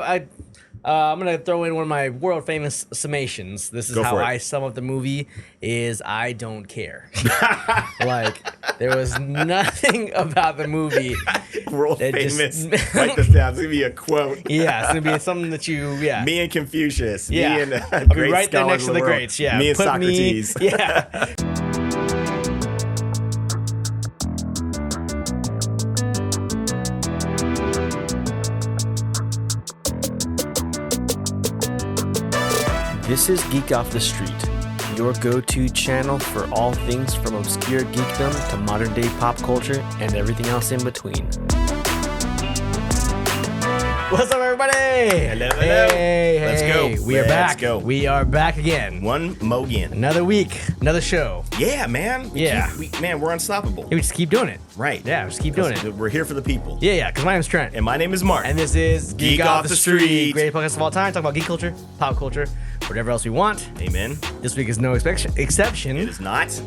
I'm gonna throw in one of my world famous summations. This is Go how for it. I sum up the movie: is I don't care. Like there was nothing about the movie. World that famous. just- Write this down. It's gonna be a quote. Yeah, it's gonna be something that you. Yeah. Me and Confucius. Yeah. Me and I'll be great right there scholars next to of the world. greats. Yeah. Me and Put Socrates. Yeah. This is Geek Off The Street, your go-to channel for all things from obscure geekdom to modern-day pop culture and everything else in between. What's up, everybody? Hello, hello. Hey, Let's hey. go. We are Let's back. go. We are back again. One mo again. Another week, another show. Yeah, man. Yeah. Man, we're unstoppable. We just keep doing it. Right. Yeah, just keep doing it. We're here for the people. Yeah, because my name's Trent. And my name is Mark. And this is Geek Off The Street. Greatest podcast of all time. Talk about geek culture, pop culture, whatever else we want. Amen. This week is no exception It is not.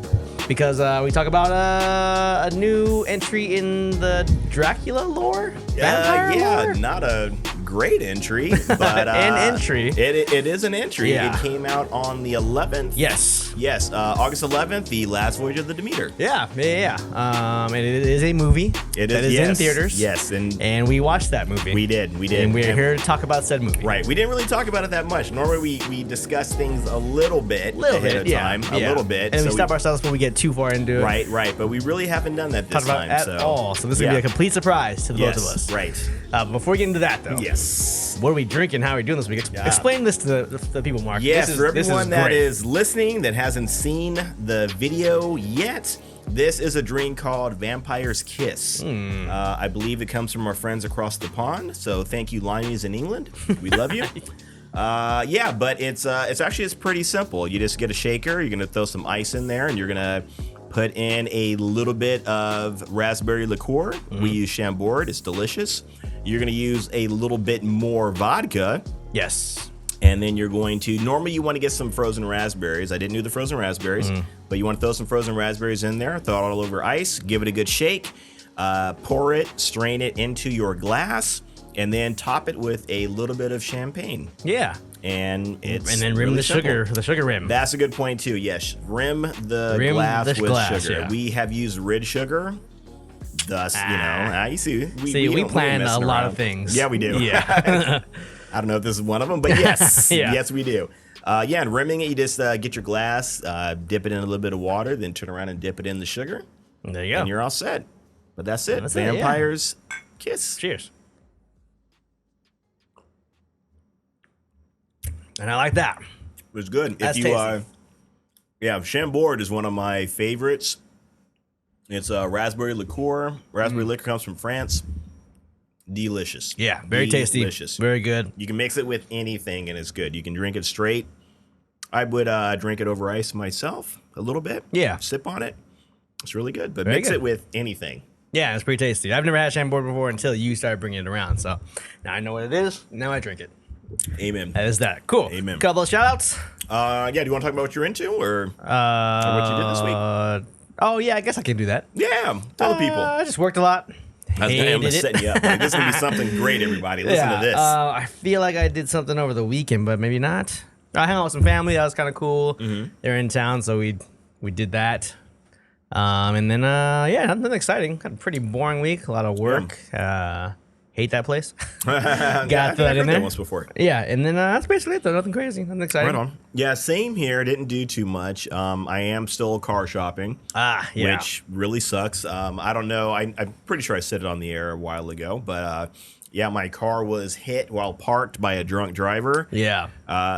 because we talk about a new entry in the Dracula lore. Vampire lore? Not a great entry, but An entry. It is an entry. Yeah. It came out on the 11th. Yes. Yes, August 11th, the Last Voyage of the Demeter. Yeah. And it is a movie. It that is is yes. in theaters. Yes, and we watched that movie. we did. And we're here to talk about said movie. Right, we didn't really talk about it that much. Normally, we discuss things a little bit ahead of time, a little bit, and so we stop ourselves when we get too far into it. Right, but we really haven't done that Talk this about time. at so. all. So this is gonna be a complete surprise to the both of us. Right. Before we get into that, though, Yes. what are we drinking? How are we doing this week? Explain this to the people, Mark. Yes, this is, for this everyone that great. is listening that hasn't seen the video yet, this is a drink called Vampire's Kiss. I believe it comes from our friends across the pond. So thank you, Limeys in England. We love you. Yeah, but it's pretty simple. You just get a shaker. You're gonna throw some ice in there, and you're gonna put in a little bit of raspberry liqueur. We use Chambord. It's delicious. You're gonna use a little bit more vodka. Yes. And then you're going to, normally you want to get some frozen raspberries. I didn't do the frozen raspberries, but you want to throw some frozen raspberries in there, throw it all over ice, give it a good shake, pour it, strain it into your glass, and then top it with a little bit of champagne. Yeah. And it's And then rim really the sugar, simple. the sugar rim. That's a good point too. Yes, rim the glass with sugar. yeah. We have used rid sugar. Thus, you see, we don't plan a messing lot around. of things. Yeah, we do. Yeah. I don't know if this is one of them, but yes, Yeah. yes, we do. And rimming it, you just get your glass, dip it in a little bit of water, then turn around and dip it in the sugar, There you go. and you're all set. But that's it. That's it, yeah. Vampire's Kiss. Cheers. And I like that. It was good. That's if you, tasty. Chambord is one of my favorites. It's a raspberry liqueur. Raspberry liquor comes from France. Delicious. Yeah, very tasty. Delicious. Very good. You can mix it with anything and it's good. You can drink it straight. I would drink it over ice myself a little bit. Yeah. Sip on it. It's really good, but Very mix good. it with anything. Yeah, it's pretty tasty. I've never had Chambord before until you started bringing it around. So now I know what it is. Now I drink it. Amen. That is that. Cool. Amen. Couple of shout outs. Do you want to talk about what you're into or what you did this week? Oh, yeah, I guess I can do that. Yeah, tell the people. I just worked a lot. I'm Hated it. setting you up. Like, this is going to be something great, everybody. Listen to this. I feel like I did something over the weekend, but maybe not. I hung out with some family. That was kind of cool. They're in town, so we did that. And then, nothing exciting. Had a pretty boring week. A lot of work. Hate that place. Got that in there. once before. Yeah, and then that's basically it, though. Nothing crazy. Nothing exciting. Right on. Yeah, same here. Didn't do too much. I am still car shopping. Yeah. Which really sucks. I don't know. I'm pretty sure I said it on the air a while ago, but my car was hit while parked by a drunk driver. Yeah.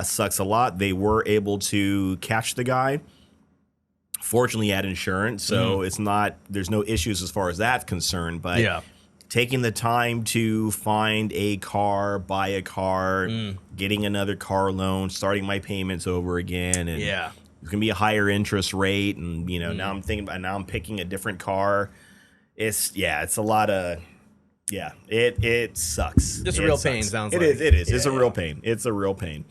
Sucks a lot. They were able to catch the guy. Fortunately, he had insurance, so there's no issues as far as that's concerned. But taking the time to find a car, buy a car, getting another car loan, starting my payments over again, and it's gonna be a higher interest rate, and now I'm thinking about I'm picking a different car. It's a lot of it sucks. Just a It real sucks. pain, sounds It like. is. It's a real pain. It's a real pain.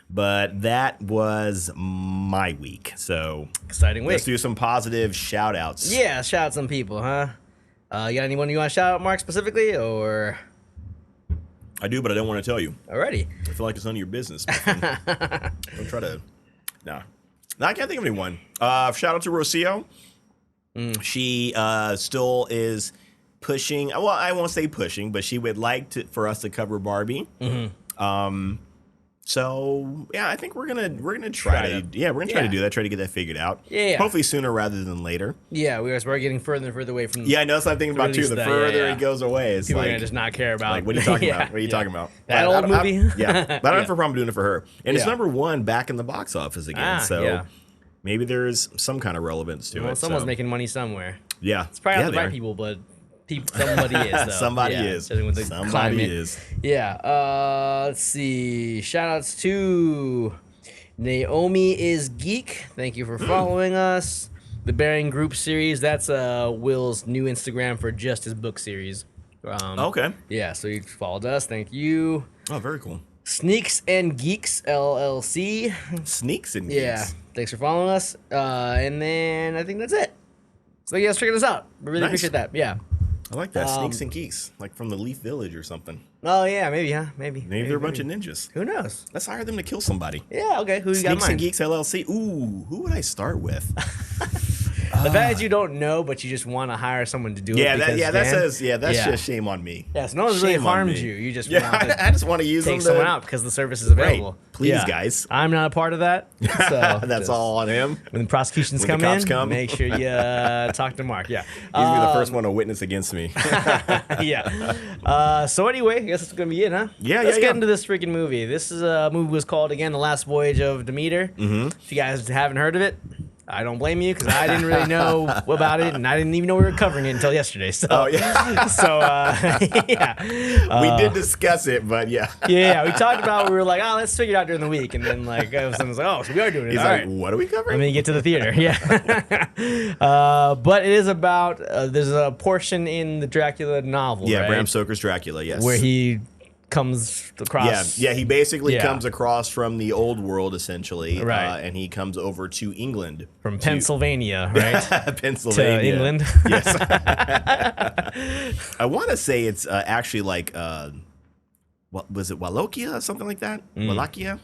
But that was my week. So Exciting week. let's do some positive shout outs. Yeah, shout out some people, huh? You got anyone you want to shout out, Mark, specifically, or? I do, but I don't want to tell you. Alrighty. I feel like it's none of your business. Don't try to. No, I can't think of anyone. Shout out to Rocio. She still is pushing. Well, I won't say pushing, but she would like for us to cover Barbie. So yeah, I think we're gonna try to do that. Try to get that figured out. Yeah. Hopefully sooner rather than later. Yeah, we're getting further and further away from. Yeah, I know. That's what I'm thinking about too. The further it goes away, it's people like are gonna just not care about. Like, what are you talking about? What are you talking about? That old movie? Yeah, but I don't have a problem doing it for her. And it's #1 back in the box office again. So maybe there's some kind of relevance to it. Someone's making money somewhere. Yeah, it's probably not the right people, but. Somebody is, though. Somebody is. Somebody is. Yeah. Let's see. Shout outs to Naomi is Geek. Thank you for following us. The Bearing Group series. That's Will's new Instagram for just his book series. Okay. Yeah, so you followed us. Thank you. Oh, very cool. Sneaks and Geeks LLC. Sneaks and Geeks. Yeah. Thanks for following us. And then I think that's it. So you guys checking us out. We really appreciate that. Yeah. I like that. Sneaks and Geeks, like from the Leaf Village or something. Oh, yeah, maybe, huh? Maybe they're a bunch of ninjas. Who knows? Let's hire them to kill somebody. Yeah, okay. Who you got in mind? Sneaks and Geeks LLC. Ooh, who would I start with? The fact that you don't know, but you just want to hire someone to do it. That's just shame on me. Yeah, so no one's really harmed you. You just want to I just want to use take them someone out because the service is available. Right. Please, guys. I'm not a part of that. So that's all on him. When the prosecutions come in, make sure you talk to Mark. Yeah, he's gonna be the first one to witness against me. Yeah. So anyway, I guess that's gonna be it, huh? Let's get into this freaking movie. This is a movie was called again, The Last Voyage of Demeter. If you guys haven't heard of it, I don't blame you because I didn't really know about it, and I didn't even know we were covering it until yesterday. So, we did discuss it, but we talked about. We were like, oh, let's figure it out during the week, and then like someone was like, oh, so we are doing it. He's all like, right. What are we covering? And then you get to the theater, but it is about there's a portion in the Dracula novel, right? Bram Stoker's Dracula, yes, where he comes across. He basically comes across from the old world essentially, right? And he comes over to England from Pennsylvania, right? Pennsylvania to England. Yes. I want to say it's actually like what was it, Wallachia, something like that? Wallachia.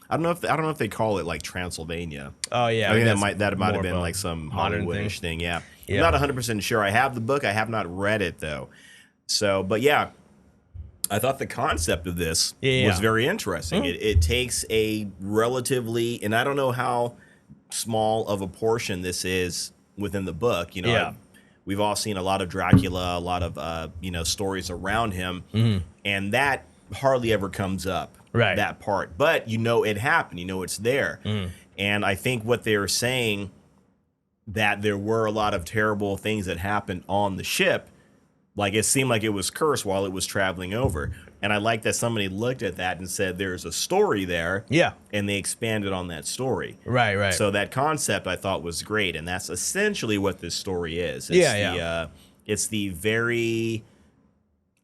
I don't know if they call it like Transylvania. Oh yeah, I think that might have been like some Hollywoodish thing. Yeah. I'm not 100% sure. I have the book. I have not read it though. So, but yeah. I thought the concept of this was very interesting. It takes a relatively, and I don't know how small of a portion this is within the book. You know, we've all seen a lot of Dracula, a lot of stories around him, and that hardly ever comes up. Right, that part, but it happened. It's there, and I think what they were saying that there were a lot of terrible things that happened on the ship. Like, it seemed like it was cursed while it was traveling over. And I like that somebody looked at that and said, there's a story there. Yeah. And they expanded on that story. Right. So that concept I thought was great. And that's essentially what this story is. It's the very,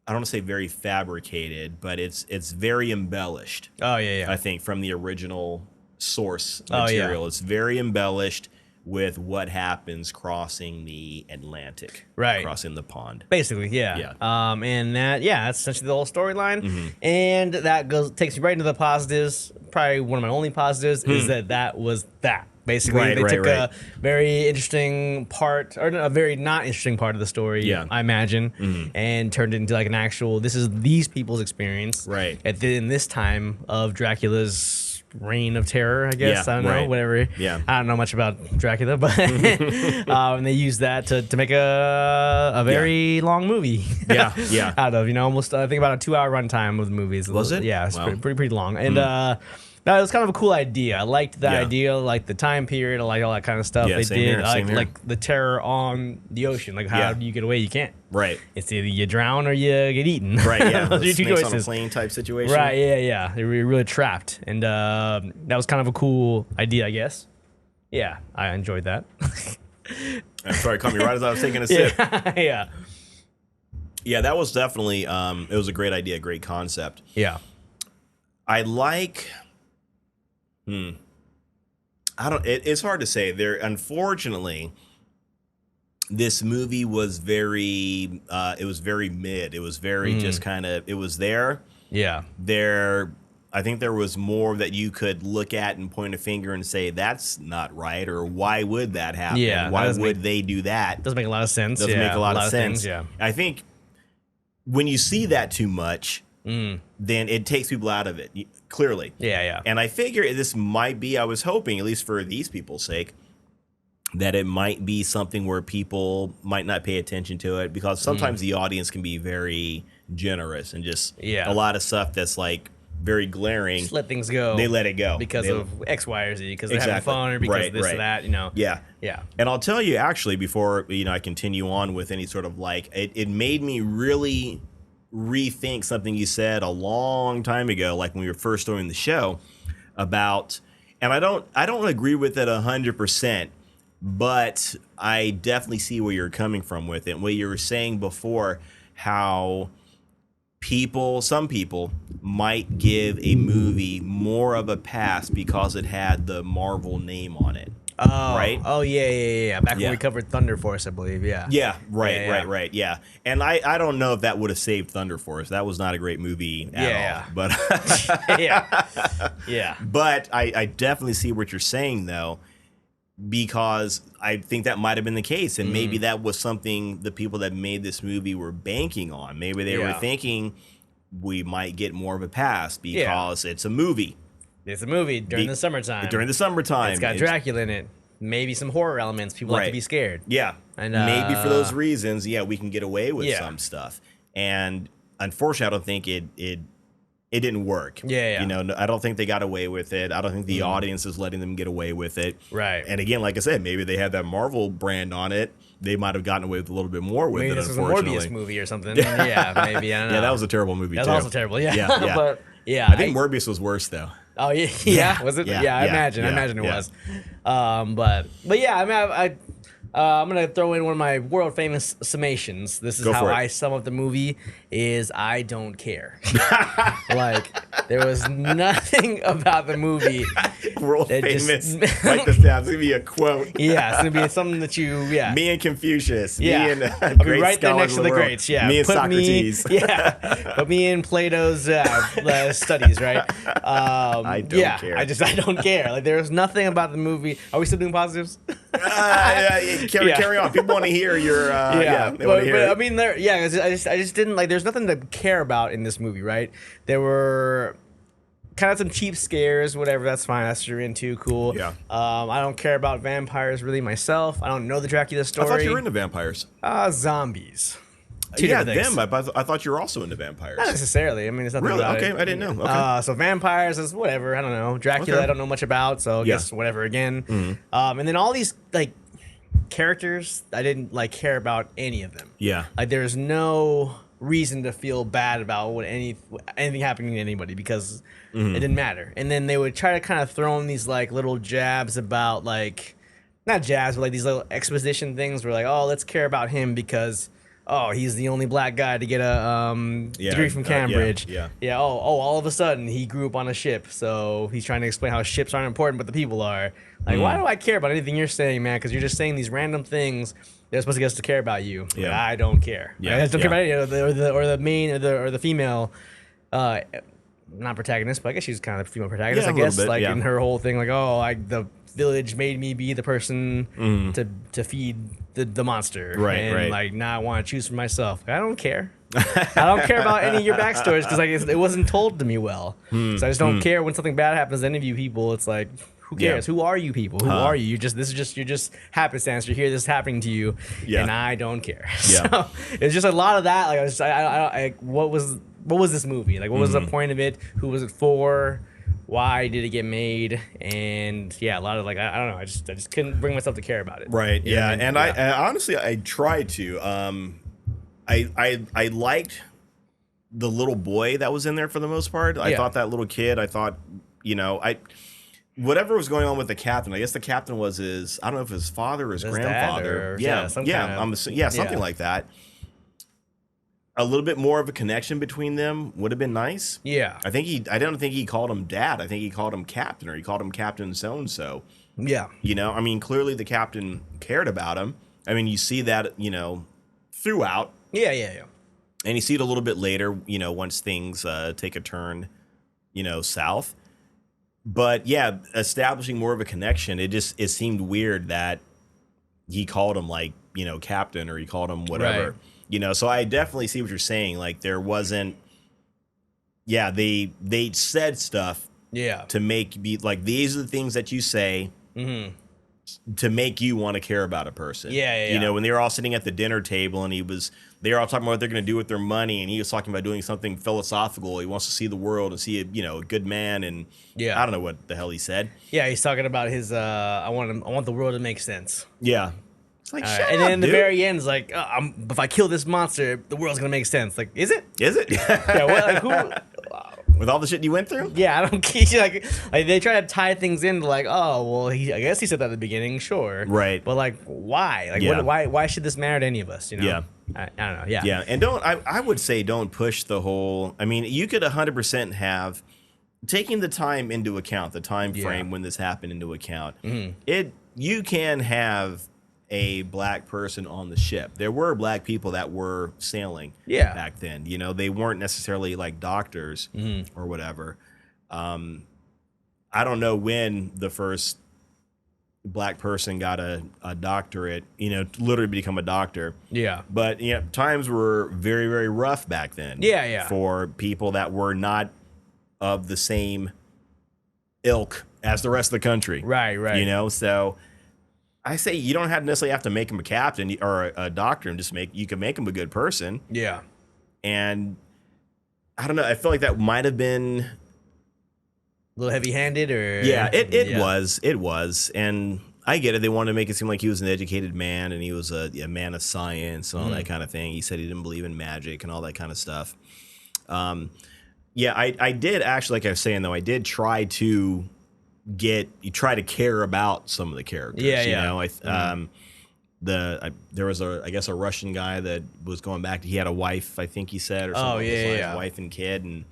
I don't want to say very fabricated, but it's very embellished. Oh, yeah. I think from the original source material. It's very embellished with what happens crossing the Atlantic, crossing the pond. Basically, and that's essentially the whole storyline. And that takes me right into the positives. Probably one of my only positives is that was that. Basically, they took a very interesting part, or a very not interesting part of the story, I imagine, and turned it into like an actual, this is these people's experience in this time of Dracula's reign of terror, I guess. I don't know, whatever. I don't know much about Dracula, but and they used that to make a very long movie. Out of, almost I think about a 2-hour runtime of the movies. Was it? Yeah, it's pretty long. And that was kind of a cool idea. I liked the idea, like the time period, I like all that kind of stuff they did. Like the terror on the ocean. Like, how do you get away? You can't. Right. It's either you drown or you get eaten. Right, yeah. Those are your two choices. On a plane type situation. Right, yeah. They were really trapped. And that was kind of a cool idea, I guess. Yeah, I enjoyed that. I'm sorry, caught me right as I was taking a sip. Yeah, that was definitely, it was a great idea, great concept. Yeah. I like... it's hard to say. Unfortunately, this movie was very, it was very mid. It was very just kind of, it was there, Yeah. I think there was more that you could look at and point a finger and say, that's not right, or why would that happen? Yeah, why would they do that? Doesn't make a lot of sense. Doesn't make a lot of sense. Things, yeah. I think when you see that too much, then it takes people out of it, clearly. Yeah. And I figure this might be, I was hoping, at least for these people's sake, that it might be something where people might not pay attention to it, because sometimes the audience can be very generous and just a lot of stuff that's like very glaring. Just let things go. They let it go. Because of X, Y, or Z, because they're having fun, or because this or that, Yeah. Yeah. And I'll tell you, actually, before I continue on with any sort of like, it made me really rethink something you said a long time ago, like when we were first doing the show, about, and I don't agree with it 100%, but I definitely see where you're coming from with it. What you were saying before, how some people might give a movie more of a pass because it had the Marvel name on it. Oh, right? Oh, yeah. Back when we covered Thunder Force, I believe, yeah. Yeah, right, yeah. And I don't know if that would have saved Thunder Force. That was not a great movie at all. But yeah. But I definitely see what you're saying, though, because I think that might have been the case. And maybe that was something the people that made this movie were banking on. Maybe they were thinking we might get more of a pass because it's a movie. It's a movie during the summertime. It's got Dracula in it. Maybe some horror elements. People like to be scared. Yeah. And maybe for those reasons, we can get away with some stuff. And unfortunately, I don't think it didn't work. Yeah. I don't think they got away with it. I don't think the audience is letting them get away with it. Right. And again, like I said, maybe they had that Marvel brand on it. They might have gotten away with a little bit more with it, this unfortunately. was a Morbius movie or something. Yeah, maybe. I don't know. Yeah, that was a terrible movie, too. That was also terrible, Yeah. But, I think Morbius was worse, though. Oh, yeah? Was it? Yeah, I imagine it was. But yeah, I mean, I'm going to throw in one of my world famous summations. This is how I sum up the movie, is I don't care. Like, there was nothing about the movie. World famous. Write this down. It's going to be a quote. Yeah, it's going to be something that you, Me and Confucius. Yeah. Me and I'll be right there next to the greats. Yeah. Me and Socrates. Put me in Plato's studies, right? I don't care. I don't care. Like, there's nothing about the movie. Are we still doing positives? Carry on. People want to hear your. But I mean, I just didn't like. There's nothing to care about in this movie, right? There were kind of some cheap scares, whatever. That's fine. That's what you're into. Cool. Yeah. I don't care about vampires really myself. I don't know the Dracula story. I thought you were into vampires. Zombies. Them. I thought you were also into vampires. Not necessarily. I mean, it's nothing really about okay. it. I didn't know. Okay. So vampires is whatever. I don't know. Dracula, I don't know much about. So I guess whatever again. And then all these like characters, I didn't like care about any of them. Yeah. Like there's no reason to feel bad about anything happening to anybody because it didn't matter. And then they would try to kind of throw in these like little jabs about like not jabs, but like these little exposition things where like, oh, let's care about him because he's the only black guy to get a degree from Cambridge. Oh, all of a sudden he grew up on a ship, so he's trying to explain how ships aren't important, but the people are. Like, why do I care about anything you're saying, man? Because you're just saying these random things they're supposed to get us to care about you. But I don't care. I just don't care about any or the main or the female. Not protagonist, but I guess she's kind of the female protagonist. I guess bit, in her whole thing, like, the village made me be the person to feed the monster, and like now I want to choose for myself. I don't care. I don't care about any of your backstories because like it wasn't told to me well. So I just don't care when something bad happens to any of you people. It's like, who cares? Who are you people? Who are you? You're just happenstance. You're here. This is happening to you, and I don't care. So it's just a lot of that. Like what was this movie? Like, what was the point of it? Who was it for? Why did it get made? And a lot of like I don't know. I just couldn't bring myself to care about it. Right. Yeah. And I honestly I tried to. I liked the little boy that was in there for the most part. I thought that little kid. I thought whatever was going on with the captain. I guess the captain was his. I don't know if his father or his grandfather. Something like that. A little bit more of a connection between them would have been nice. Yeah. I don't think he called him dad. I think he called him captain, or he called him Captain so-and-so. Yeah. I mean, clearly the captain cared about him. I mean, you see that, throughout. Yeah. And you see it a little bit later, you know, once things take a turn, you know, south. But yeah, establishing more of a connection, it seemed weird that he called him like, you know, captain, or he called him whatever. Right. You know, so I definitely see what you're saying. Like there wasn't, yeah, they said stuff to make be like, these are the things that you say to make you want to care about a person. Yeah. You know, when they were all sitting at the dinner table and they were all talking about what they're going to do with their money, and he was talking about doing something philosophical. He wants to see the world and see a good man, and I don't know what the hell he said. Yeah, he's talking about his I want the world to make sense. Yeah. It's like, shut and up, then in the dude. very end, it's like, if I kill this monster, the world's gonna make sense. Like, is it? Is it? Yeah. Well, like, who? With all the shit you went through? Yeah, I don't get like they try to tie things into like, oh well, I guess he said that at the beginning, sure, right? But like, why? Like, why should this matter to any of us? You know? Yeah. I don't know. Yeah. Yeah, and I would say don't push the whole. I mean, you could 100% have taking the time into account, the time frame when this happened into account. You can have a black person on the ship. There were black people that were sailing back then. You know, they weren't necessarily like doctors or whatever. I don't know when the first black person got a doctorate, you know, to literally become a doctor. Yeah. But, you know, times were very, very rough back then. Yeah. For people that were not of the same ilk as the rest of the country. Right. You know, so I say you don't necessarily have to make him a captain or a doctor, and you can make him a good person. Yeah. And I don't know. I feel like that might have been a little heavy-handed, or it was, and I get it. They wanted to make it seem like he was an educated man, and he was a man of science and all that kind of thing. He said he didn't believe in magic and all that kind of stuff. I did actually, like I was saying though, I did try to try to care about some of the characters. You know, there was a Russian guy that was going back. He had a wife, I think he said, or something. His wife and kid, and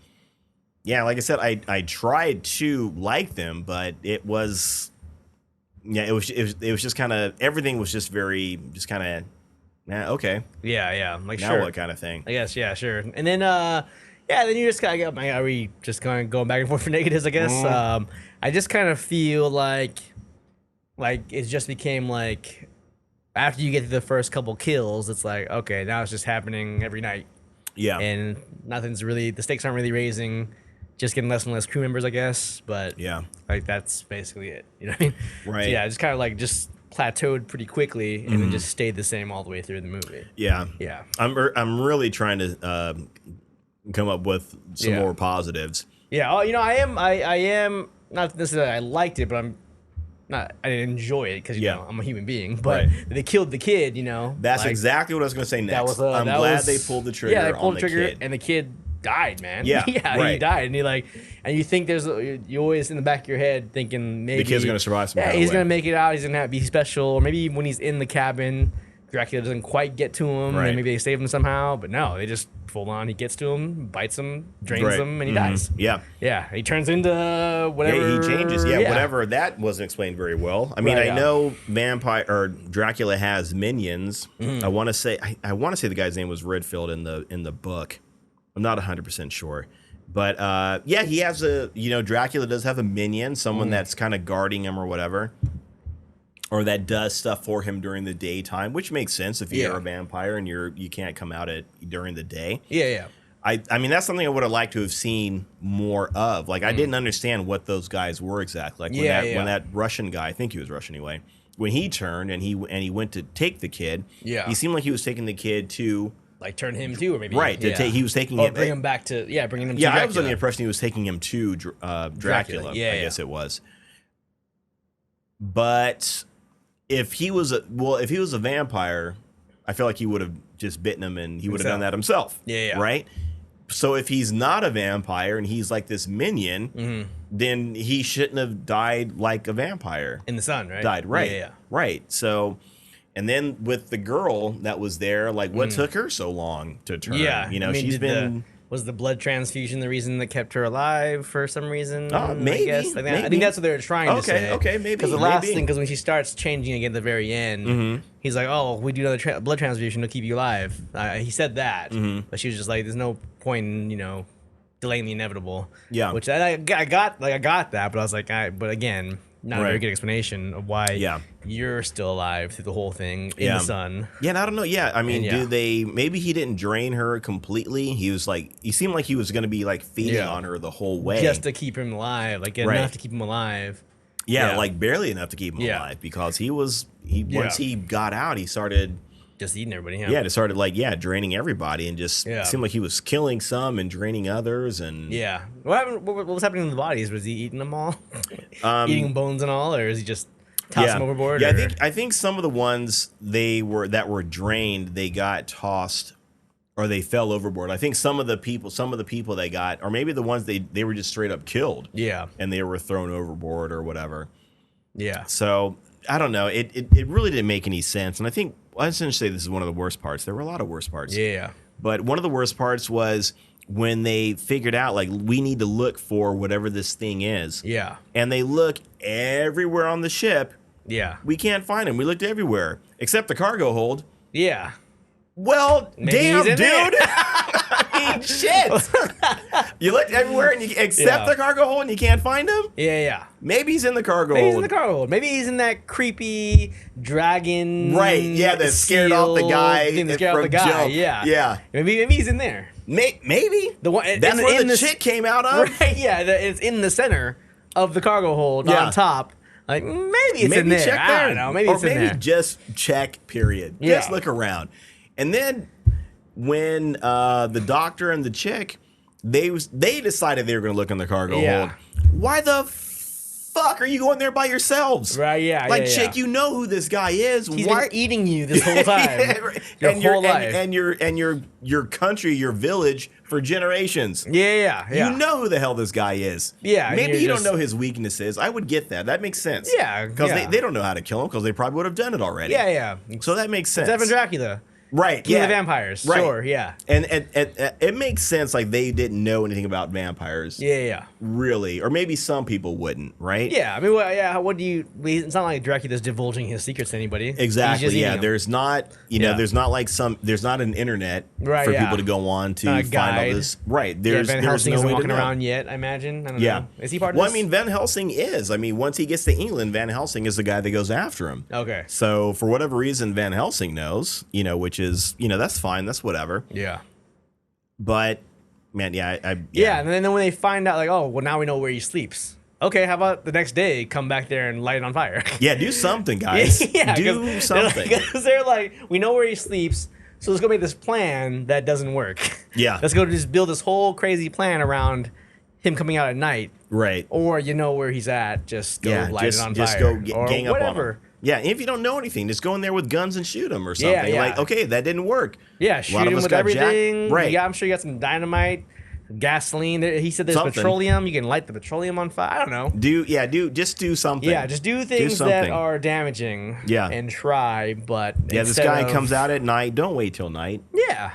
like I said, I tried to like them, but it was just kind of, everything was just very, just kind of, okay. Yeah. Like, now sure. what kind of thing? I guess, yeah, sure. And then, then you just kind of are we just kind of going back and forth for negatives, I guess. I just kind of feel like it just became like, after you get to the first couple kills, it's like, okay, now it's just happening every night. Yeah. And nothing's really, the stakes aren't really raising, just getting less and less crew members, I guess. But like, that's basically it. You know what I mean? Right. So yeah, just kind of like just plateaued pretty quickly, and then just stayed the same all the way through the movie. Yeah. I'm really trying to come up with some more positives. Yeah. Oh, you know, I am not necessarily I liked it, but I didn't enjoy it because, you know, I'm a human being. But they killed the kid, you know. That's exactly what I was going to say next. I'm glad they pulled the trigger. Yeah, they pulled on the trigger, kid. and the kid died, man. Yeah, he died, and and you think you always in the back of your head thinking maybe the kid's going to survive some he's going to make it out. He's going to be special, or maybe when he's in the cabin, Dracula doesn't quite get to him, and maybe they save him somehow. But no, they just full on. He gets to him, bites him, drains him, and he dies. Yeah. He turns into whatever. Yeah, he changes. Yeah, whatever. That wasn't explained very well. I mean, I know vampire or Dracula has minions. I want to say the guy's name was Redfield in the book. I'm not 100% sure. But he has Dracula does have a minion, someone that's kind of guarding him or whatever. Or that does stuff for him during the daytime, which makes sense if you're a vampire and you can't come out during the day. Yeah. I mean, that's something I would have liked to have seen more of. Like, I didn't understand what those guys were exactly. Like when that Russian guy, I think he was Russian anyway, when he turned and he went to take the kid, he seemed like he was taking the kid to like turn him too, or maybe he was taking him, bring him back to bringing him to Dracula. I was under the impression he was taking him to Dracula. I guess it was. But if he was a vampire, I feel like he would have just bitten him and he would have done that himself. Yeah. Right? So if he's not a vampire and he's like this minion, then he shouldn't have died like a vampire. In the sun, right? Died, right. Yeah. Right. So, and then with the girl that was there, like what took her so long to turn? Yeah. You know, she's been... Was the blood transfusion the reason that kept her alive for some reason? Maybe. I guess. I think that's what they were trying to say. Okay, maybe. Because the last thing, because when she starts changing again at the very end, he's like, "Oh, we do another blood transfusion to keep you alive." He said that, but she was just like, "There's no point in delaying the inevitable." Yeah. Which I got that, but I was like, but again. Not a very good explanation of why you're still alive through the whole thing in the sun. Yeah, and I don't know. Yeah, I mean, maybe he didn't drain her completely. He seemed like he was going to be like feeding on her the whole way. Just to keep him alive, like enough to keep him alive. Yeah, like barely enough to keep him alive because once he got out, he started just eating everybody. It started draining everybody and just seemed like he was killing some and draining others and What was happening to the bodies? Was he eating them all, eating bones and all, or is he just tossing them overboard? Yeah, I think some of the ones that were drained, they got tossed or they fell overboard. I think some of the people they got, or maybe the ones they were just straight up killed. Yeah, and they were thrown overboard or whatever. Yeah. So I don't know. It really didn't make any sense, and I think. I shouldn't say this is one of the worst parts. There were a lot of worst parts. Yeah. But one of the worst parts was when they figured out, like, we need to look for whatever this thing is. Yeah. And they look everywhere on the ship. Yeah. We can't find him. We looked everywhere except the cargo hold. Yeah. Well, maybe damn, dude. I mean, shit. You looked everywhere and except the cargo hold and you can't find him? Yeah. Maybe he's in the cargo hold. Maybe he's in the cargo hold. Maybe he's in that creepy dragon. Right, yeah, that scared off the guy. Jump. Yeah. Maybe he's in there. Maybe. That's where the chick came out of? Right, yeah, it's in the center of the cargo hold on top. Like, maybe it's in there. Check there. I don't know. Maybe it's in there. Or maybe just check, period. Yeah. Just look around. And then when the doctor and the chick, they decided they were going to look in the cargo hold. Why the fuck are you going there by yourselves? Right, yeah. Like, chick, you know who this guy is. He's been eating you this whole time. Your whole life. And your country, your village for generations. Yeah. You know who the hell this guy is. Yeah. Maybe you don't know his weaknesses. I would get that. That makes sense. Yeah. Because they don't know how to kill him because they probably would have done it already. Yeah. So that makes sense. It's Evan Dracula. Right, King of the vampires. Right. Sure, yeah. And it makes sense, like, they didn't know anything about vampires. Yeah. Really. Or maybe some people wouldn't, right? Yeah, I mean, it's not like Dracula's divulging his secrets to anybody. Exactly, yeah. There's not, there's not an internet for people to go on to find all this. Right. Van Helsing isn't walking around yet, I imagine. I don't know. Is he part of this? Well, I mean, Van Helsing is. I mean, once he gets to England, Van Helsing is the guy that goes after him. Okay. So, for whatever reason, Van Helsing knows, which is, that's fine. That's whatever. Yeah. But, man, and then when they find out, like, oh, well, now we know where he sleeps. Okay, how about the next day, come back there and light it on fire? Yeah, do something, guys. Do something. Because they're like, we know where he sleeps, so let's go make this plan that doesn't work. Yeah. Let's go just build this whole crazy plan around him coming out at night. Right. Or where he's at, just go light it on fire. Just go gang up on him. Yeah, if you don't know anything, just go in there with guns and shoot him or something. Like, okay, that didn't work. Yeah, shoot him with everything. Right. Yeah, I'm sure you got some dynamite, gasoline. He said there's petroleum. You can light the petroleum on fire. I don't know. Just do something. Yeah, just do things that are damaging. Yeah. And try, but this guy comes out at night. Don't wait till night. Yeah.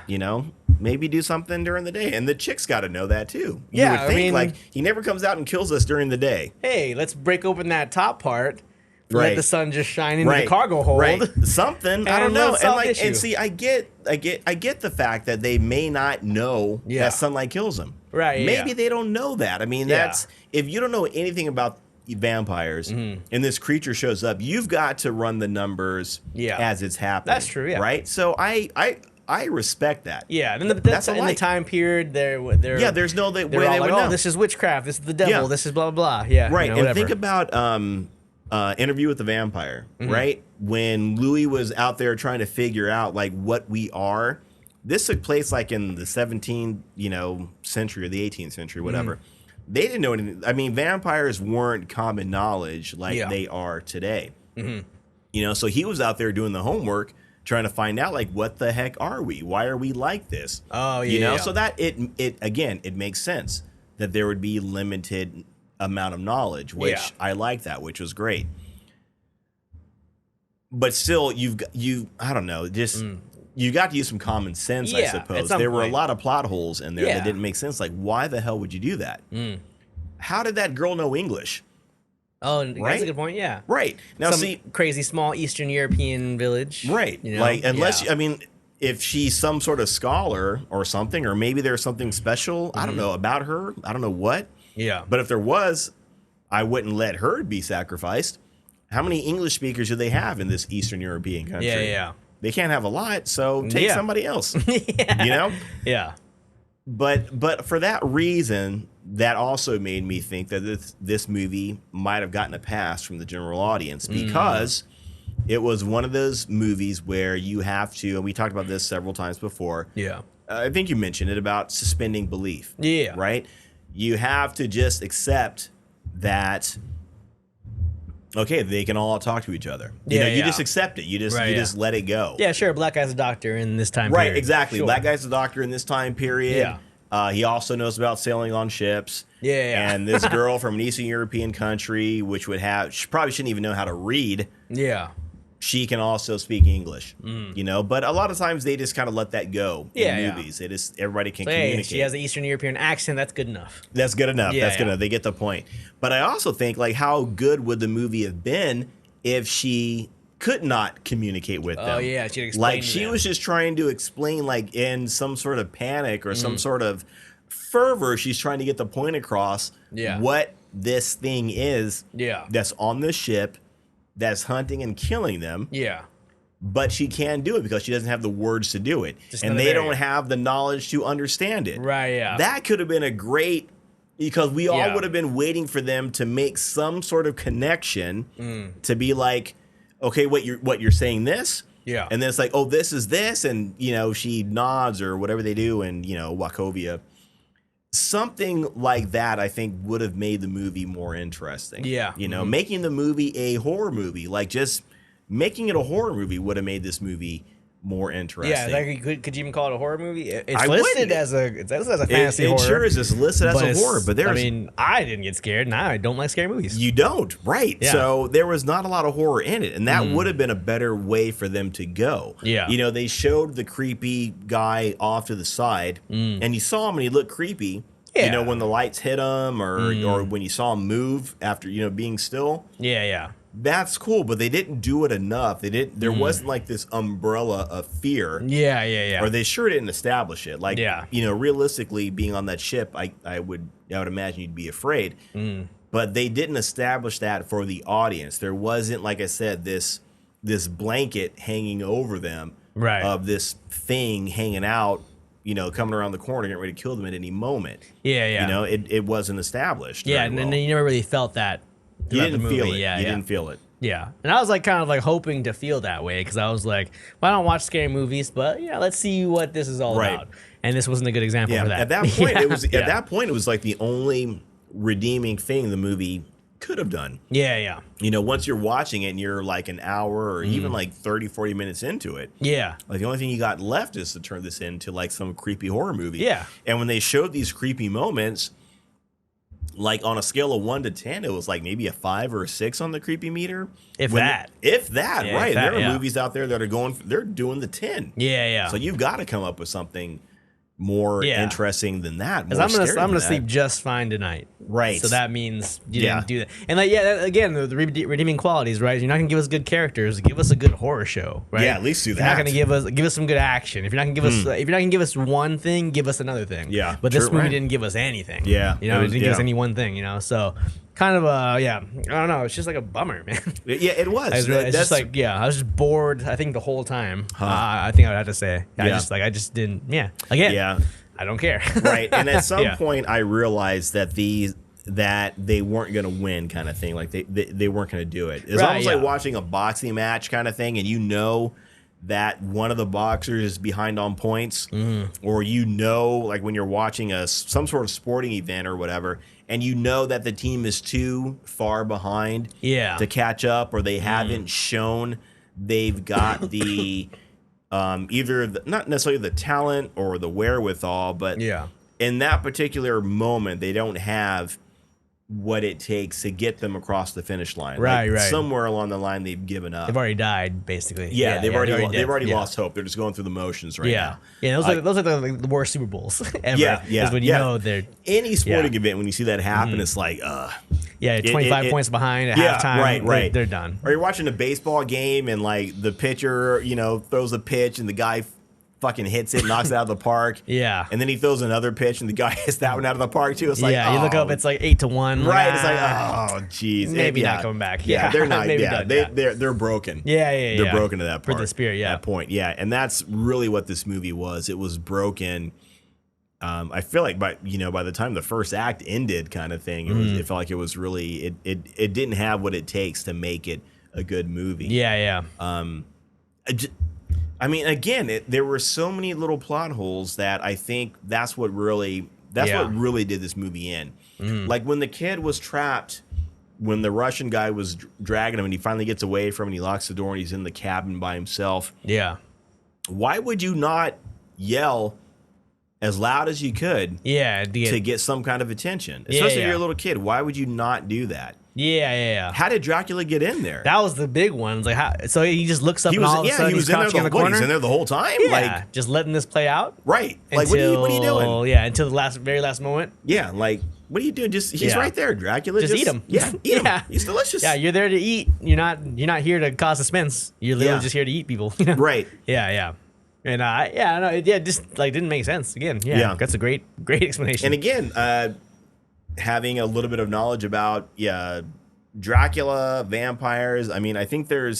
Maybe do something during the day. And the chick's got to know that too. You would think, like, he never comes out and kills us during the day. Hey, let's break open that top part. Let the sun just shine into the cargo hold. Right. Something. I don't know. And see, I get the fact that they may not know that sunlight kills them. Right. Maybe they don't know that. I mean, that's if you don't know anything about vampires and this creature shows up, you've got to run the numbers as it's happening. That's true. Yeah. Right. So I respect that. Yeah, and that's in the time period. They're there's no way they would know. This is witchcraft. This is the devil. This is blah blah blah. Yeah. Right. And think about Interview with the Vampire, right? When Louis was out there trying to figure out like what we are. This took place like in the 17th, century or the 18th century, whatever. They didn't know anything. I mean, vampires weren't common knowledge like they are today. So he was out there doing the homework, trying to find out like what the heck are we? Why are we like this? Oh, yeah. So that it makes sense that there would be limited amount of knowledge, which I like that, which was great. But still, I don't know, just you got to use some common sense, I suppose. There were a lot of plot holes in there that didn't make sense. Like, why the hell would you do that? How did that girl know English? Oh, that's a good point. Yeah. Right. Now, some crazy small Eastern European village. Right. You know? Like, unless, I mean, if she's some sort of scholar or something, or maybe there's something special, I don't know, about her. I don't know what. Yeah. But if there was, I wouldn't let her be sacrificed. How many English speakers do they have in this Eastern European country? Yeah. They can't have a lot, so take somebody else. You know? Yeah. But for that reason, that also made me think that this movie might have gotten a pass from the general audience because it was one of those movies where you have to, and we talked about this several times before. Yeah. I think you mentioned it about suspending belief. Yeah. Right? You have to just accept that, okay, they can all talk to each other. You know, you just accept it. You just let it go. Yeah, sure. Black guy's a doctor in this time period. Right, exactly. Sure. Black guy's a doctor in this time period. Yeah. He also knows about sailing on ships. Yeah. And this girl from an Eastern European country, which she probably shouldn't even know how to read. Yeah. She can also speak English, you know, but a lot of times they just kind of let that go in movies. It is everybody can communicate. Hey, she has an Eastern European accent. That's good enough. That's good enough. That's good enough. They get the point. But I also think, like, how good would the movie have been if she could not communicate with them? Oh yeah, she'd explain. Like she was just trying to explain, like in some sort of panic or some sort of fervor. She's trying to get the point across. What this thing is. That's on the ship. That's hunting and killing them. Yeah. But she can't do it because she doesn't have the words to do it. And they don't have the knowledge to understand it. Right, yeah. That could have been a great, because we all would have been waiting for them to make some sort of connection to be like, okay, what you're saying this? Yeah. And then it's like, oh, this is this. And, you know, she nods or whatever they do in, you know, Wachovia. Something like that, I think, would have made the movie more interesting. Yeah. You know, making the movie a horror movie, like just making it a horror movie would have made this movie more interesting. Yeah, like, could you even call it a horror movie? It's listed as a fantasy horror. It sure is. It's listed as a horror, but there's... I mean, I didn't get scared, and I don't like scary movies. You don't, right. Yeah. So there was not a lot of horror in it, and that would have been a better way for them to go. Yeah. You know, they showed the creepy guy off to the side, and you saw him and he looked creepy. Yeah. You know, when the lights hit him or when you saw him move after, you know, being still. Yeah. That's cool, but they didn't do it enough. They didn't. There wasn't like this umbrella of fear. Yeah. Or they sure didn't establish it. Like, you know, realistically, being on that ship, I would imagine you'd be afraid. But they didn't establish that for the audience. There wasn't, like I said, this blanket hanging over them of this thing hanging out, you know, coming around the corner, getting ready to kill them at any moment. Yeah. You know, it wasn't established. Yeah, and then you never really felt that. You didn't feel it. Yeah, you didn't feel it. Yeah. And I was like kind of like hoping to feel that way because I was like, well, I don't watch scary movies, but yeah, let's see what this is all about. And this wasn't a good example for that. At that point, it was like the only redeeming thing the movie could have done. Yeah. You know, once you're watching it and you're like an hour or even like 30, 40 minutes into it. Yeah. Like the only thing you got left is to turn this into like some creepy horror movie. Yeah. And when they showed these creepy moments, like on a scale of 1 to 10, it was like maybe a 5 or a 6 on the creepy meter. If that, right. There are movies out there that are they're doing the 10. Yeah. So you've got to come up with something more interesting than that. Because I'm gonna sleep just fine tonight. Right. So that means you didn't do that. And like, again, the redeeming qualities, right? You're not gonna give us good characters. Give us a good horror show, right? Yeah, at least do that. You're not gonna give us some good action. If you're not gonna give us if you're not gonna give us one thing, give us another thing. Yeah. But this movie didn't give us anything. Yeah. You know, it didn't give us any one thing. You know, so kind of I don't know. It's just like a bummer, man. Yeah, it was. It's just like I was just bored. I think the whole time. I think I would have to say I just didn't. Yeah. Again. Yeah. I don't care. Right. And at some point I realized that they weren't going to win kind of thing. Like they weren't going to do it. It's almost like watching a boxing match kind of thing. And you know that one of the boxers is behind on points or, you know, like when you're watching some sort of sporting event or whatever, and you know that the team is too far behind to catch up or they haven't shown they've got the... either not necessarily the talent or the wherewithal, but in that particular moment, they don't have what it takes to get them across the finish line. Right, right. Somewhere along the line, they've given up. They've already died, basically. Yeah, they've already dead. lost hope. They're just going through the motions right now. Yeah, those are the worst Super Bowls ever. Yeah. Is when you know they're any sporting event, when you see that happen, it's like, 25 points behind at halftime. Right. They're done. Or you're watching a baseball game and like the pitcher, throws a pitch and the guy fucking hits it, knocks it out of the park. Yeah. And then he throws another pitch and the guy hits that one out of the park too. It's like, you look up, it's like 8-1. Right. It's like, oh, jeez. Maybe not coming back. Yeah, they're not. Maybe Yeah, done, they're broken. Yeah. They're broken to that part. For the spirit, that point. Yeah. And that's really what this movie was. It was broken. I feel like by the time the first act ended, kind of thing, it felt like it was really it didn't have what it takes to make it a good movie. Yeah. I mean, again, there were so many little plot holes that I think that's what really did this movie in. Like when the kid was trapped, when the Russian guy was dragging him, and he finally gets away from him, and he locks the door, and he's in the cabin by himself. Yeah. Why would you not yell as loud as you could? Yeah. To get some kind of attention, especially if you're a little kid. Why would you not do that? Yeah. How did Dracula get in there? That was the big one. Like, so he just looks up, he was, and all of a sudden he was he's in there crouching in the corner. He's in there the whole time. Yeah, like just letting this play out. Right. Like, what are you doing? Yeah, until the very last moment. Yeah, like, what are you doing? He's right there, Dracula. Just eat him. Yeah, eat him. He's delicious. Yeah, you're there to eat. You're not here to cause suspense. You're literally just here to eat people. Right. Yeah. And just like didn't make sense. Again, that's a great explanation. And again, having a little bit of knowledge about Dracula, vampires. I mean, I think there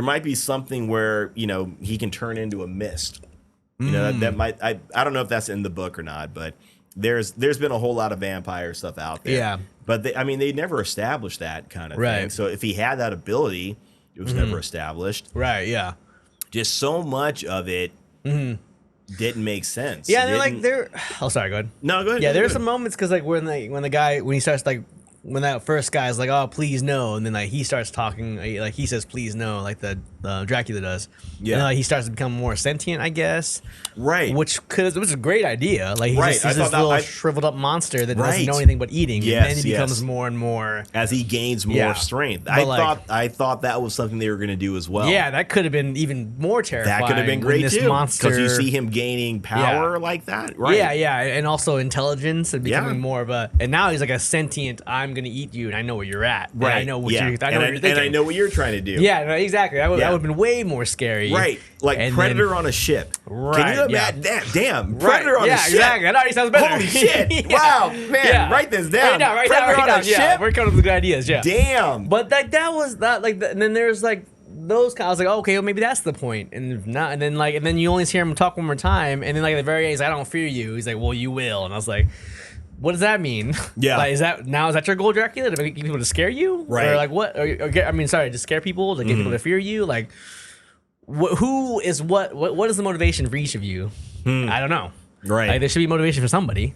might be something where he can turn into a mist. That might I don't know if that's in the book or not, but there's been a whole lot of vampire stuff out there. Yeah, but they never established that kind of right. thing. So if he had that ability, it was never established. Right. Yeah. Just so much of it didn't make sense. Yeah, oh, sorry, go ahead. No, go ahead. Yeah, there's some moments because like when he starts like. When that first guy's like, "Oh, please no," and then like he starts talking, like he says, "Please no," like the Dracula does. Yeah, and, like, he starts to become more sentient, I guess. Right. Which is a great idea. Like he's this little shriveled up monster that doesn't know anything but eating. Yes, and then he becomes more and more as he gains more strength. I thought that was something they were going to do as well. Yeah, that could have been even more terrifying. That could have been great this too, monster, because you see him gaining power like that. Right. Yeah, and also intelligence and becoming more of a. And now he's like a sentient. I'm going to eat you, and I know where you're at. Right. And I know what you're thinking. And I know what you're trying to do. Yeah, no, exactly. That would have been way more scary. Right. Like and Predator on a ship. Right. Can you imagine that? Damn. Predator on a ship. Exactly. That already sounds better. Holy shit. Wow. Man, write this down. Predator on a ship. Yeah, we're coming up with good ideas. Yeah. Damn. But like that was that like, and then there's like those kind. I was like, okay, well maybe that's the point, and not. And then you only hear him talk one more time, and then like at the very end, he's like, I don't fear you. He's like, well, you will. And I was like, what does that mean? Yeah. Like, is that your goal, Dracula, to get people to scare you? Right. Or like what? To scare people, to get people to fear you? Like, what is the motivation for each of you? I don't know. Right. Like, there should be motivation for somebody.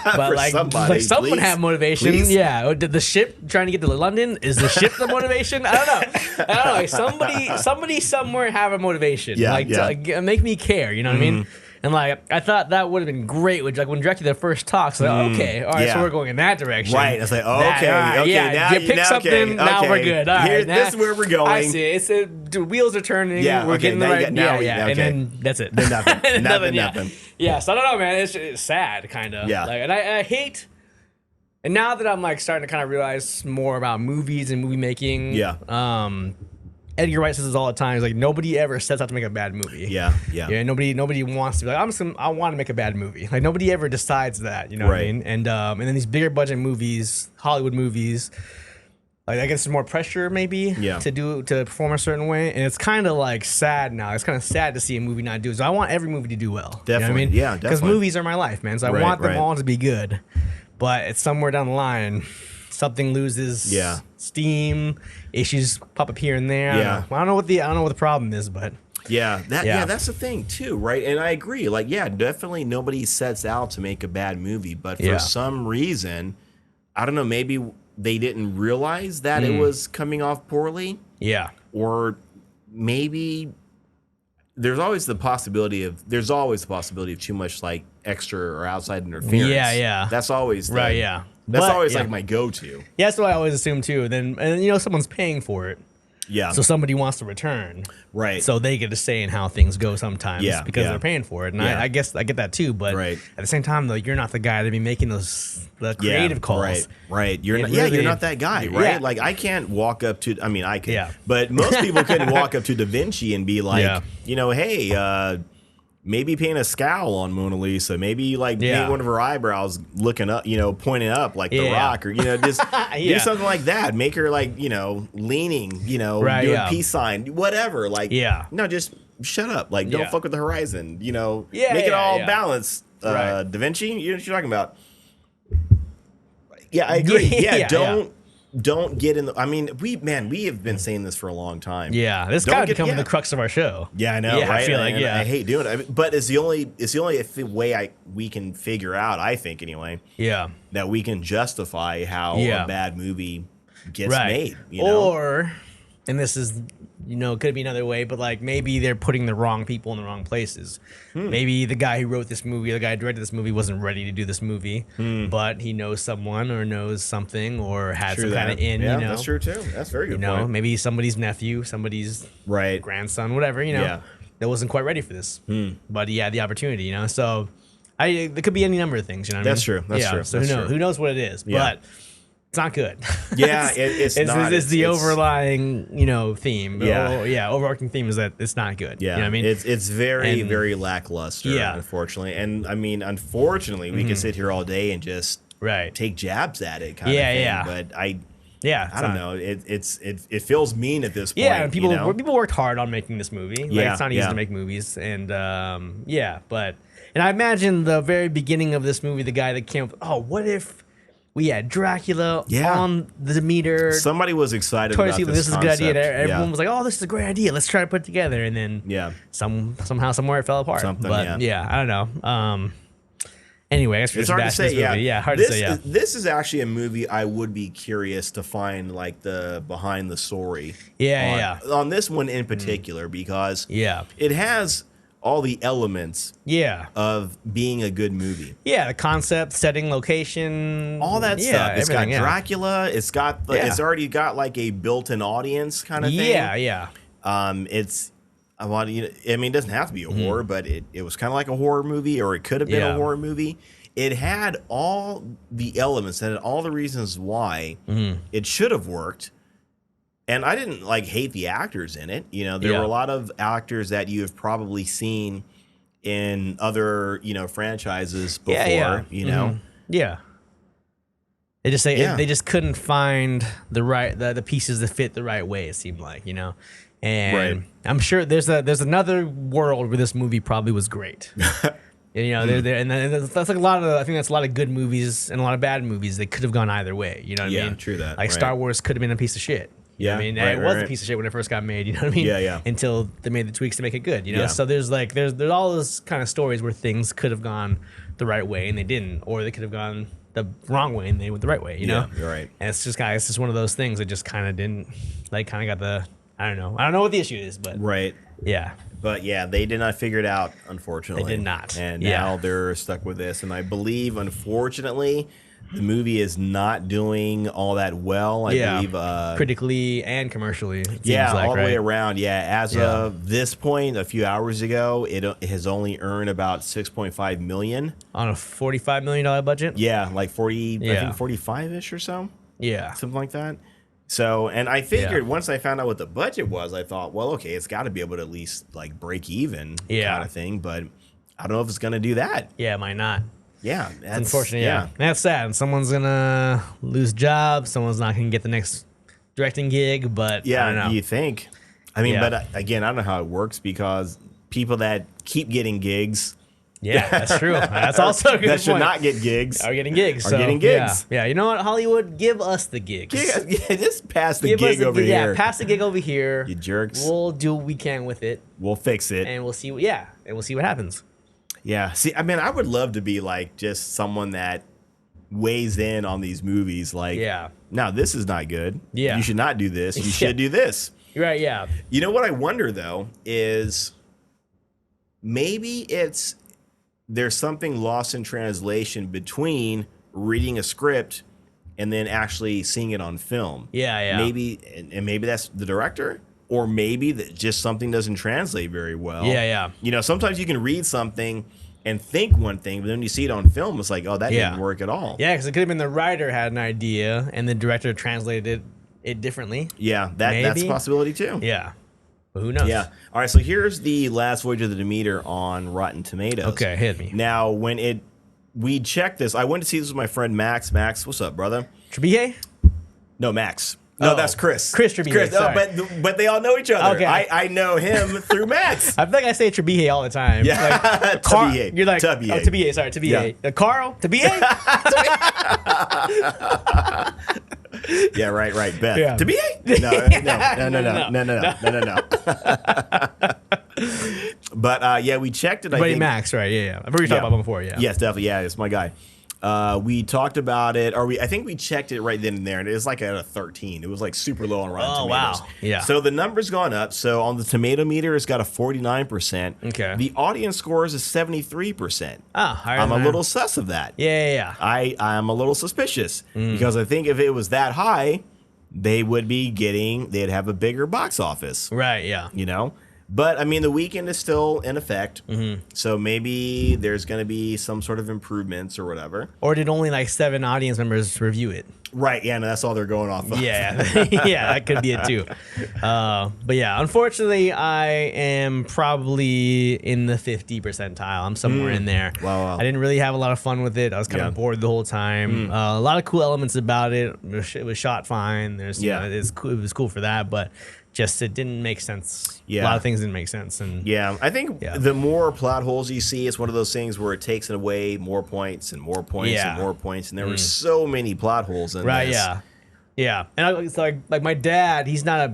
But like someone have motivation. Please. Yeah. Did the ship trying to get to London? Is the ship the motivation? I don't know. Like somebody somewhere have a motivation. Yeah. To make me care. You know what I mean? And like I thought that would have been great, which like when Dracula first talks, like okay, all right, so we're going in that direction. Right. It's like okay, now you pick something. Now we're good. All right, this is where we're going. I see. It's the wheels are turning. Yeah. We're getting the right. And then that's it. Then nothing. Nothing. Yeah. So I don't know, man. It's sad, kind of. Yeah. Like, and I hate. And now that I'm like starting to kind of realize more about movies and movie making. Yeah. Edgar Wright says this all the time. He's like, nobody ever sets out to make a bad movie. Yeah. Nobody wants to be like, I want to make a bad movie. Like nobody ever decides that. You know what I mean? And then these bigger budget movies, Hollywood movies, like I guess there's more pressure maybe to perform a certain way. And it's kind of like sad now. It's kind of sad to see a movie not do it. So I want every movie to do well. Definitely. You know what I mean? Yeah, definitely. Because movies are my life, man. So I want them all to be good. But it's somewhere down the line, something loses steam. Issues pop up here and there. Yeah. I don't know what the problem is, but that's the thing too, right? And I agree. Like, definitely nobody sets out to make a bad movie, but for some reason, I don't know, maybe they didn't realize that it was coming off poorly. Yeah. Or maybe there's always the possibility of too much like extra or outside interference. Yeah. That's always right. Yeah. That's But, always yeah. like my go-to. Yeah, that's what I always assume too. Then, and you know, someone's paying for it. Yeah. So somebody wants to return. Right. So they get a say in how things go sometimes because Yeah. they're paying for it. And Yeah. I guess I get that too. But Right. at the same time, though, you're not the guy to be making the creative calls. Right. You're It not, really- you're not that guy, right? Yeah. Like I can't walk up to, I mean, I could, Yeah. but most people couldn't walk up to Da Vinci and be like, Yeah. you know, hey, maybe paint a scowl on Mona Lisa. Maybe like paint one of her eyebrows looking up, you know, pointing up like The Rock, or, you know, just do something like that. Make her like, you know, leaning, you know, do a peace sign, whatever. Like, no, just shut up. Like, don't fuck with the horizon, you know, make it all balanced. Da Vinci, you know what you're talking about. Yeah, I agree. Don't get in the, I mean, we have been saying this for a long time. Yeah, this kind of becoming the crux of our show. Yeah, I know, right? I feel like, I hate doing it. I mean, but it's the only way we can figure out, I think anyway, that we can justify how a bad movie gets made. You know? Or, and this is, you know, could be another way, but like maybe they're putting the wrong people in the wrong places. Maybe the guy who wrote this movie, the guy who directed this movie wasn't ready to do this movie, but he knows someone or knows something or had some kind of in, yeah, you know. That's true too. That's very good. You know, point. maybe somebody's nephew, somebody's grandson, whatever, you know, that wasn't quite ready for this. But he had the opportunity, you know. So there could be any number of things, you know what I mean? That's true. That's true. So That's who knows what it is, but it's not good. Yeah, it's not. It's the overlying, you know, theme. Overarching theme is that it's not good. Yeah, you know what I mean? It's very lackluster. Yeah. Unfortunately, and I mean, unfortunately, we can sit here all day and just take jabs at it. Kind of thing. But I don't know. It feels mean at this point. Yeah, and people you know? people worked hard on making this movie. Like, it's not easy to make movies, and but I imagine the very beginning of this movie, the guy that came up, what if we had Dracula on the Demeter? Somebody was excited about this. This is a good idea. Everyone was like, "Oh, this is a great idea. Let's try to put it together." And then somehow somewhere it fell apart. I don't know. Anyway, I guess it's hard to say. Hard to say. This is actually a movie I would be curious to find like the behind the story. On this one in particular, because it has all the elements of being a good movie. Yeah, the concept, setting, location, all that stuff. It's got Dracula. It's got it's already got like a built-in audience kind of thing. It's a lot of, I mean, it doesn't have to be a horror, but it was kind of like a horror movie, or it could have been a horror movie. It had all the elements and all the reasons why it should have worked. And I didn't like hate the actors in it. You know, there were a lot of actors that you have probably seen in other, you know, franchises before. You know, They just they just couldn't find the pieces that fit the right way. It seemed like, you know, and I'm sure there's another world where this movie probably was great. You know, and that's like a lot of. I think that's a lot of good movies and a lot of bad movies. They could have gone either way. You know what I mean? True that. Like Star Wars could have been a piece of shit. I mean, it was a piece of shit when it first got made. You know what I mean? Until they made the tweaks to make it good. You know, so there's all those kind of stories where things could have gone the right way and they didn't, or they could have gone the wrong way and they went the right way. You know? You're right. And it's just one of those things that just kind of didn't, like, kind of got the. I don't know what the issue is, but yeah. But they did not figure it out, unfortunately. They did not. And now they're stuck with this. And I believe, unfortunately, the movie is not doing all that well. I believe critically and commercially. It seems like, all the way around. As of this point, a few hours ago, it has only earned about $6.5 million on a $45 million budget. Yeah, like 40. I think 45ish or so. Yeah, something like that. So, and I figured once I found out what the budget was, I thought, well, okay, it's got to be able to at least like break even, kind of thing. But I don't know if it's going to do that. Yeah, it might not. Yeah, that's unfortunate. Yeah, that's sad. And someone's gonna lose jobs. Someone's not gonna get the next directing gig. But I don't know. You think? I mean, but again, I don't know how it works because people that keep getting gigs. Yeah, that's true. That's also a good that should not get gigs. Are getting gigs. Are getting gigs. Yeah, you know what, Hollywood? Give us the gigs. Just pass the gig over here. Yeah, pass the gig over here. You jerks. We'll do what we can with it. We'll fix it. And we'll see. And we'll see what happens. Yeah. See, I mean, I would love to be like just someone that weighs in on these movies. Like, no, this is not good. Yeah. You should not do this. You should do this. Right. Yeah. You know what I wonder though is maybe there's something lost in translation between reading a script and then actually seeing it on film. Yeah. Maybe and maybe that's the director, or maybe that just something doesn't translate very well. Yeah. You know, sometimes you can read something and think one thing, but then you see it on film, it's like, oh, that didn't work at all. Yeah, because it could have been the writer had an idea and the director translated it differently. Yeah, that's a possibility too. Yeah. But who knows? Yeah. All right, so here's the Last Voyage of the Demeter on Rotten Tomatoes. Okay, hit me. Now, we checked this. I went to see this with my friend Max. Max, what's up, brother? Trebille? No, Max. No, that's Chris. Chris Trebille. But they all know each other. Okay. I know him through Max. I think I say Trebille all the time. Yeah. Like, Trebille. You're like, Trebille. oh, Trebille. Sorry, Trebille. Yeah. Carl? Trebille? Yeah, right. Beth. Yeah. Trebille? No. But yeah, we checked it. I think Max, right? Yeah. I've heard you talk about him before. Yeah. Yes, definitely. Yeah, it's my guy. We talked about it, I think we checked it right then and there, and it was like at a 13. It was like super low on Rotten Tomatoes. Wow. Yeah. So the number's gone up. So on the tomato meter, it's got a 49%. Okay. The audience score is a 73%. I'm a little sus of that. Yeah. I'm a little suspicious because I think if it was that high, they'd have a bigger box office. Right. Yeah. You know? But, I mean, the weekend is still in effect, so maybe there's going to be some sort of improvements or whatever. Or did only like 7 audience members review it? Right, yeah, and that's all they're going off of. Yeah, yeah, that could be it too. But yeah, unfortunately, I am probably in the 50 percentile. I'm somewhere in there. Wow. I didn't really have a lot of fun with it. I was kind of bored the whole time. A lot of cool elements about it. It was shot fine. There's, you know, it was cool for that, but just it didn't make sense. Yeah. A lot of things didn't make sense. And yeah, I think the more plot holes you see, it's one of those things where it takes away more points and more points and more points. And there were so many plot holes in this. Yeah. And it's like my dad, he's a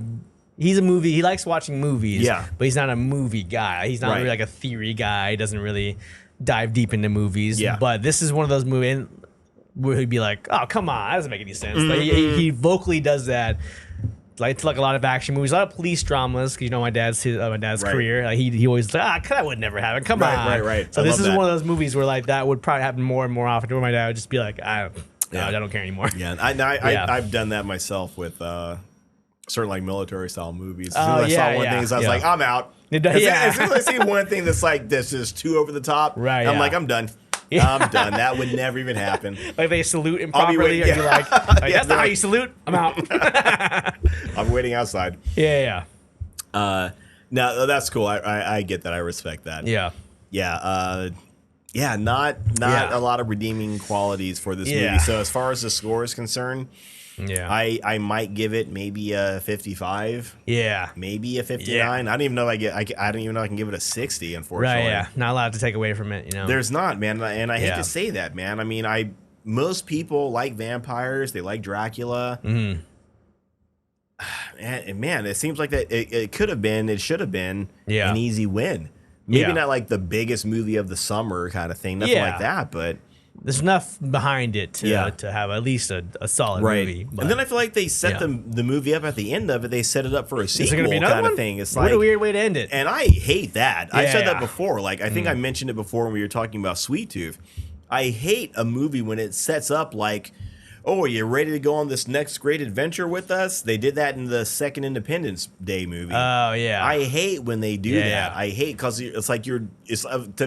movie, he likes watching movies, but he's not a movie guy. He's not really like a theory guy. He doesn't really dive deep into movies. Yeah. But this is one of those movies where he'd be like, oh, come on, that doesn't make any sense. Like, he vocally does that. Like a lot of action movies, a lot of police dramas. Because you know my dad's career. Like he always like, that would never happen. Come on, right. So this is one of those movies where like that would probably happen more and more often. Where my dad would just be like, I don't care anymore. Yeah, I've done that myself with certain like military style movies. As soon as I saw one thing, I was like, I'm out. As soon as I see one thing that's just too over the top, I'm like, I'm done. I'm done. That would never even happen. Like they salute improperly, or you're like that's not how you salute. I'm out. I'm waiting outside. Yeah. No, that's cool. I get that. I respect that. Yeah. Not a lot of redeeming qualities for this movie. So as far as the score is concerned, I might give it maybe a 55. Yeah. Maybe a 59. Yeah. I don't even know I don't even know I can give it a 60, unfortunately. Right, yeah. Not allowed to take away from it, you know. There's not, man. And I hate to say that, man. I mean, most people like vampires, they like Dracula. And man, it seems like that it should have been an easy win. Maybe not like the biggest movie of the summer kind of thing, nothing like that, but there's enough behind it to have at least a solid movie. But and then I feel like they set the movie up at the end of it. They set it up for a sequel kind of thing. It's what a weird way to end it. And I hate that. I said that before. Like I think I mentioned it before when we were talking about Sweet Tooth. I hate a movie when it sets up like, oh, are you ready to go on this next great adventure with us? They did that in the second Independence Day movie. Oh, yeah. I hate when they do that. I hate because it's like to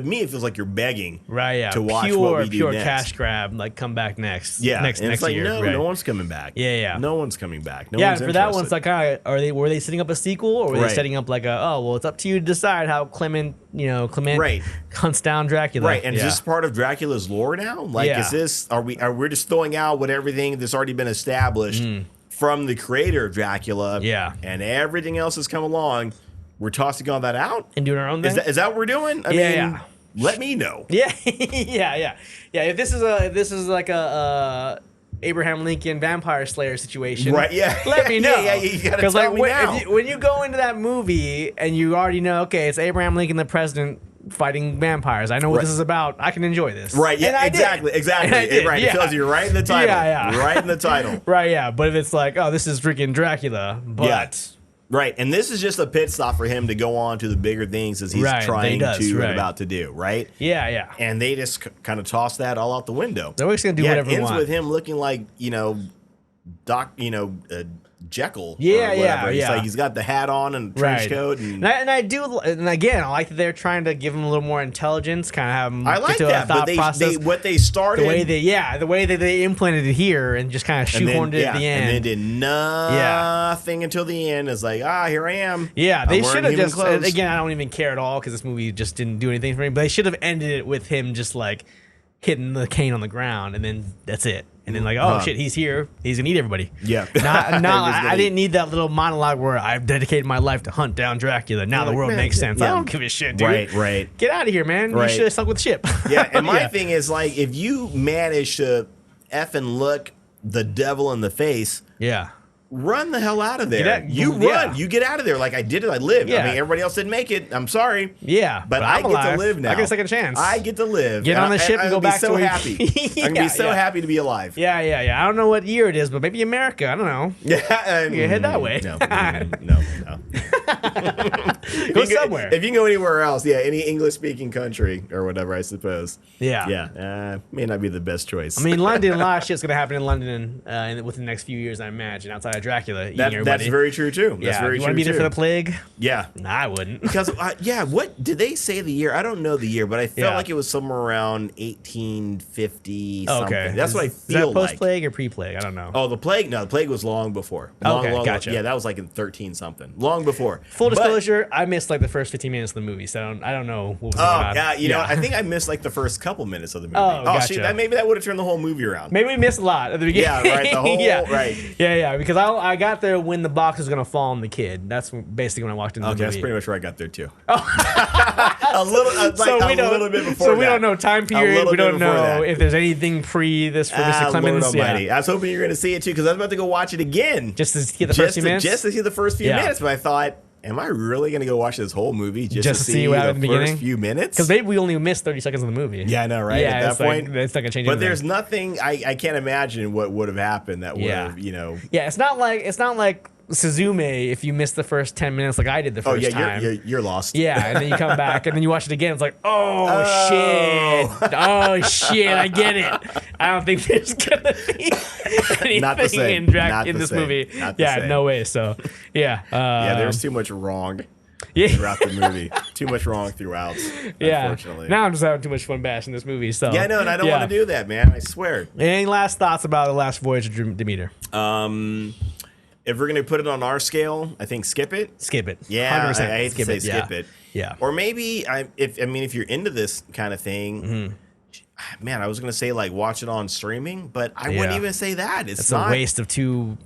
me, it feels like you're begging to watch what we do pure next. Cash grab, like come back next. Yeah. Next it's like, year. No one's coming back. Yeah. No one's coming back. No one's interested. That one's like, were they setting up a sequel or were they setting up like it's up to you to decide how Clement hunts down Dracula. Right. And is this part of Dracula's lore now? Like, is this, are we just throwing out everything that's already been established from the creator of Dracula? Yeah. And everything else has come along. We're tossing all that out and doing our own thing. Is that what we're doing? I mean, let me know. Yeah. If this is like a Abraham Lincoln Vampire Slayer situation, right? Yeah. Let me know. Because like when you go into that movie and you already know, okay, it's Abraham Lincoln, the president, fighting vampires. I know what this is about. I can enjoy this. Right. Yeah. Exactly. Right. It tells you right in the title. Yeah. Right in the title. Right. Yeah. But if it's like, oh, this is freaking Dracula, but Right, and this is just a pit stop for him to go on to the bigger things as he's trying to and about to do, right? Yeah, yeah. And they just kind of toss that all out the window. They're always going to do whatever they want. It ends with him looking like, Jekyll. Yeah. He's like, he's got the hat on and the trench coat. And again, I like that they're trying to give him a little more intelligence, kind of have him I like get to that, a thought but process. what they started. The way that they implemented it here and just kind of shoehorned it at the end. And then did nothing until the end. It's like, here I am. Yeah, they should have just, clothes. again, I don't even care at all because this movie just didn't do anything for me, but they should have ended it with him just like hitting the cane on the ground and then that's it. And then shit, he's here. He's gonna eat everybody. Yeah. I didn't need that little monologue where I've dedicated my life to hunt down Dracula. Now the world makes sense. Yeah. I don't give a shit, dude. Right. Get out of here, man. You should have stuck with the ship. Yeah, and my thing is like, if you manage to effing look the devil in the face, run the hell out of there. You run. Yeah. You get out of there. Like, I did it. I lived. Yeah. I mean, everybody else didn't make it. I'm sorry. Yeah. But I get to live now. I get a second chance. I get to live. Get on the ship and go back so to happy. I'm going to be so happy to be alive. Yeah. I don't know what year it is, but maybe America. I don't know. Yeah. You head that way. No. Go somewhere. If you can go anywhere else, any English-speaking country or whatever, I suppose. Yeah. May not be the best choice. I mean, London, a lot of shit's going to happen in London within the next few years, I imagine, outside of Dracula eating everybody. That's very true, too. That's very you true, want to be there for the plague? Yeah. Nah, I wouldn't. Because, what did they say the year? I don't know the year, but I felt like it was somewhere around 1850 something. Okay. That's what I feel like. Is that post-plague or pre-plague? I don't know. Oh, the plague? No, the plague was long before. Gotcha. Yeah, that was like in 13 something. Long before. Full disclosure, I missed like the first 15 minutes of the movie, so I don't know what was going on. Yeah, you know, I think I missed like the first couple minutes of the movie. Gotcha. Shit, maybe that would have turned the whole movie around. Maybe we missed a lot at the beginning. Yeah, right. The whole, right. Yeah, because I got there when the box was going to fall on the kid. That's basically when I walked into the movie. That's pretty much where I got there too. a little bit before. So we don't know time period. We don't know if there's anything pre this for Mr. Clemens. I was hoping you were going to see it too, because I was about to go watch it again. Just to get the first few minutes? Just to see the first few minutes, but I thought, am I really going to go watch this whole movie just to see what happened the in the first few minutes? Because maybe we only missed 30 seconds of the movie. Yeah, I know, right? Yeah, at that point. It's not going to change anything. But there's nothing, I can't imagine what would have happened that would have, Yeah, it's not like Suzume if you missed the first 10 minutes like I did the first time. You're lost. Yeah, and then you come back and then you watch it again. It's like, shit. Oh, shit, I get it. I don't think there's going to be anything in this movie. No way. So, yeah. There's too much wrong throughout the movie. Too much wrong throughout, unfortunately. Now I'm just having too much fun bashing this movie. So yeah, no, and I don't want to do that, man. I swear. Any last thoughts about The Last Voyage of Demeter? If we're gonna put it on our scale, I think skip it. Skip it. Yeah, 100%. I hate to say skip it. Yeah. Or maybe if you're into this kind of thing, man, I was gonna say like watch it on streaming, but I wouldn't even say that. It's not a waste of 2+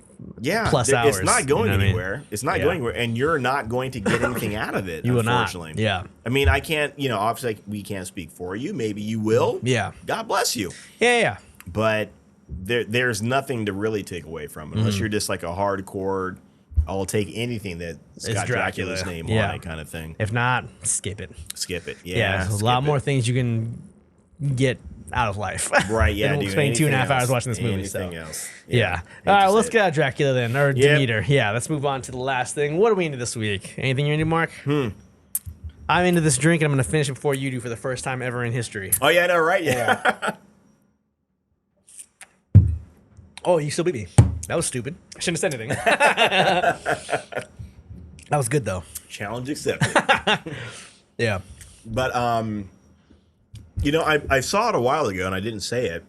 hours. It's not going anywhere. It's not going anywhere, and you're not going to get anything out of it. You will unfortunately. Not. Yeah. I mean, I can't. Obviously, we can't speak for you. Maybe you will. Yeah. God bless you. Yeah. But there's nothing to really take away from it, unless you're just like a hardcore, I'll take anything that's got Dracula's name on it kind of thing. If not, skip it. Skip it. Yeah, there's a lot more things you can get out of life. Right, yeah. Spending 2.5 hours watching this movie. Anything else. Yeah. All right, let's get out of Dracula then, or Demeter. Yeah, let's move on to the last thing. What are we into this week? Anything you're into, Mark? I'm into this drink, and I'm going to finish it before you do for the first time ever in history. Oh, yeah, I know, right? Yeah. Oh, you still beat me. That was stupid. I shouldn't have said anything. That was good, though. Challenge accepted. Yeah. But, I saw it a while ago, and I didn't say it.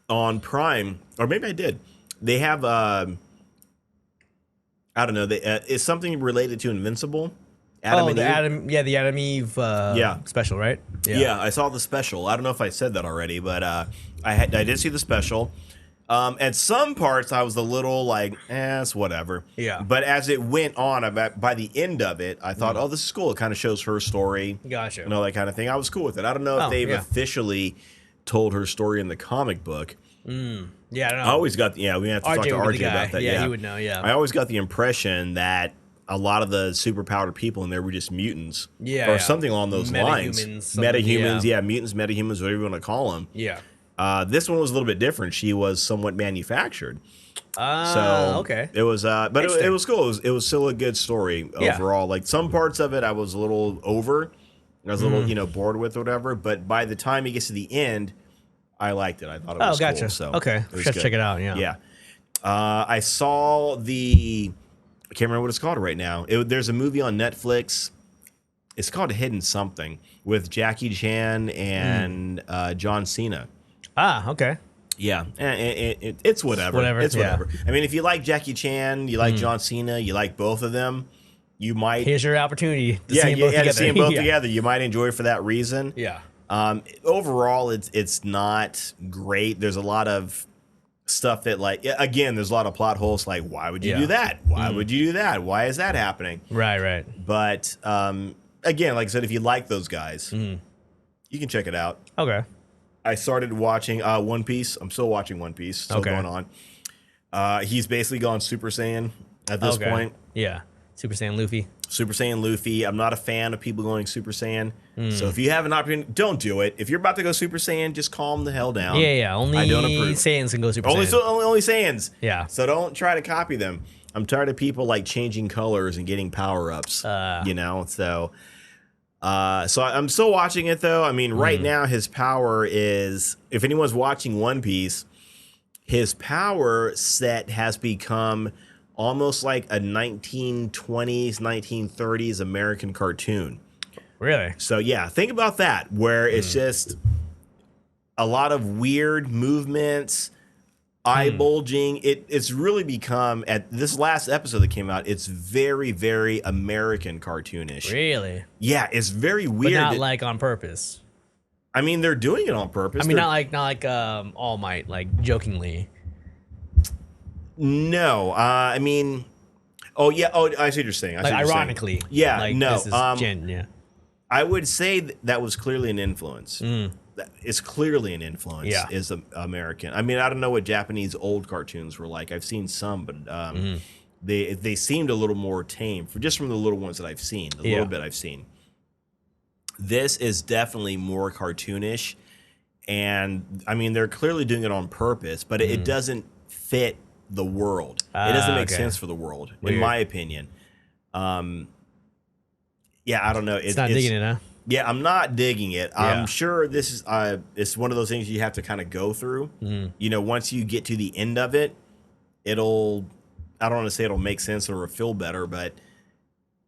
On Prime, or maybe I did. They have, I don't know, it's something related to Invincible. Adam and Eve. The Adam Eve special, right? Yeah, I saw the special. I don't know if I said that already, but I did see the special. At some parts, I was a little like, it's whatever. Yeah. But as it went on, by the end of it, I thought, oh, this is cool. It kind of shows her story. Gotcha. And all that kind of thing. I was cool with it. I don't know if they've officially told her story in the comic book. Yeah, I don't know. I always got, we have to talk to RJ about that. Yeah, he would know, I always got the impression that a lot of the superpowered people in there were just mutants. Yeah. Or something along those lines. Metahumans, mutants, metahumans, whatever you want to call them. Yeah. This one was a little bit different. She was somewhat manufactured. Okay. It was, but it was cool. It was still a good story overall. Like some parts of it, I was a little over. I was a little, bored with or whatever. But by the time he gets to the end, I liked it. I thought it was gotcha. cool. So okay, should check it out. Yeah. Yeah. I saw I can't remember what it's called right now. There's a movie on Netflix. It's called Hidden Something with Jackie Chan and John Cena. Okay. Yeah, it's whatever. It's whatever. I mean, if you like Jackie Chan, you like John Cena, you like both of them, you might. Here's your opportunity. To see them both together. You might enjoy it for that reason. Yeah. Overall, it's not great. There's a lot of stuff that, like, again, there's a lot of plot holes. Like, why would you do that? Why would you do that? Why is that happening? Right. But again, like I said, if you like those guys, you can check it out. Okay. I started watching One Piece. I'm still watching One Piece. Still going on. He's basically gone Super Saiyan at this point. Yeah. Super Saiyan Luffy. Super Saiyan Luffy. I'm not a fan of people going Super Saiyan. So if you have an opportunity, don't do it. If you're about to go Super Saiyan, just calm the hell down. Yeah. Only I don't approve. Saiyans can go Super Saiyan. Only Saiyans. Yeah. So don't try to copy them. I'm tired of people like changing colors and getting power-ups. So I'm still watching it, though. I mean, right now, his power is, if anyone's watching One Piece, his power set has become almost like a 1920s, 1930s American cartoon. Really? So, yeah, think about that, where it's just a lot of weird movements, eye bulging. It's really become, at this last episode that came out, it's very, very American cartoonish. Really? Yeah, it's very weird. But not like on purpose. I mean, they're doing it on purpose. I mean, not like All Might, like jokingly. No, I mean, I see what you're saying. Like ironically. Yeah, like, no. This is I would say that was clearly an influence. It's clearly an influence. Yeah. Is American. I mean, I don't know what Japanese old cartoons were like. I've seen some, but they seemed a little more tame from the little ones that I've seen. The little bit I've seen. This is definitely more cartoonish, and I mean they're clearly doing it on purpose, but it doesn't fit the world. It doesn't make sense for the world, in my opinion. Yeah, I don't know. It's not digging it, huh? Yeah, I'm not digging it. I'm sure this is it's one of those things you have to kind of go through. Once you get to the end of it, I don't want to say it'll make sense or feel better, but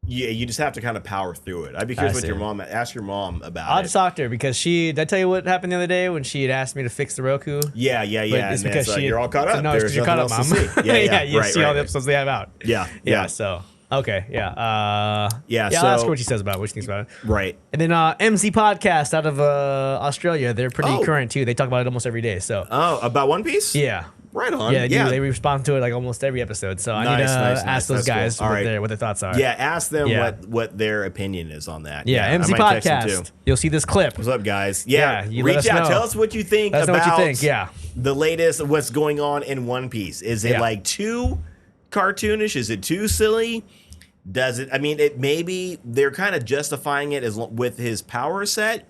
you just have to kind of power through it. I'd be curious what your mom, ask your mom about I'll just talk to her because did I tell you what happened the other day when she had asked me to fix the Roku? Yeah. It's because you're all caught up. No, it's because you're caught up, Mom. You see all the episodes they have out. Yeah. So. Okay, yeah. So, I'll ask her what she says about it, what she thinks about it. Right. And then MC Podcast out of Australia, they're pretty current too. They talk about it almost every day. So. About One Piece? Yeah. Right on. Yeah, they respond to it like almost every episode. So I need to ask those guys what their thoughts are. Yeah, ask them what their opinion is on that. Yeah, MC Podcast. You'll see this clip. What's up, guys? Yeah, reach out. Tell us what you think about what you think. Yeah. The latest of what's going on in One Piece. Is it like too cartoonish? Is it too silly? Does it? I mean, maybe they're kind of justifying it with his power set,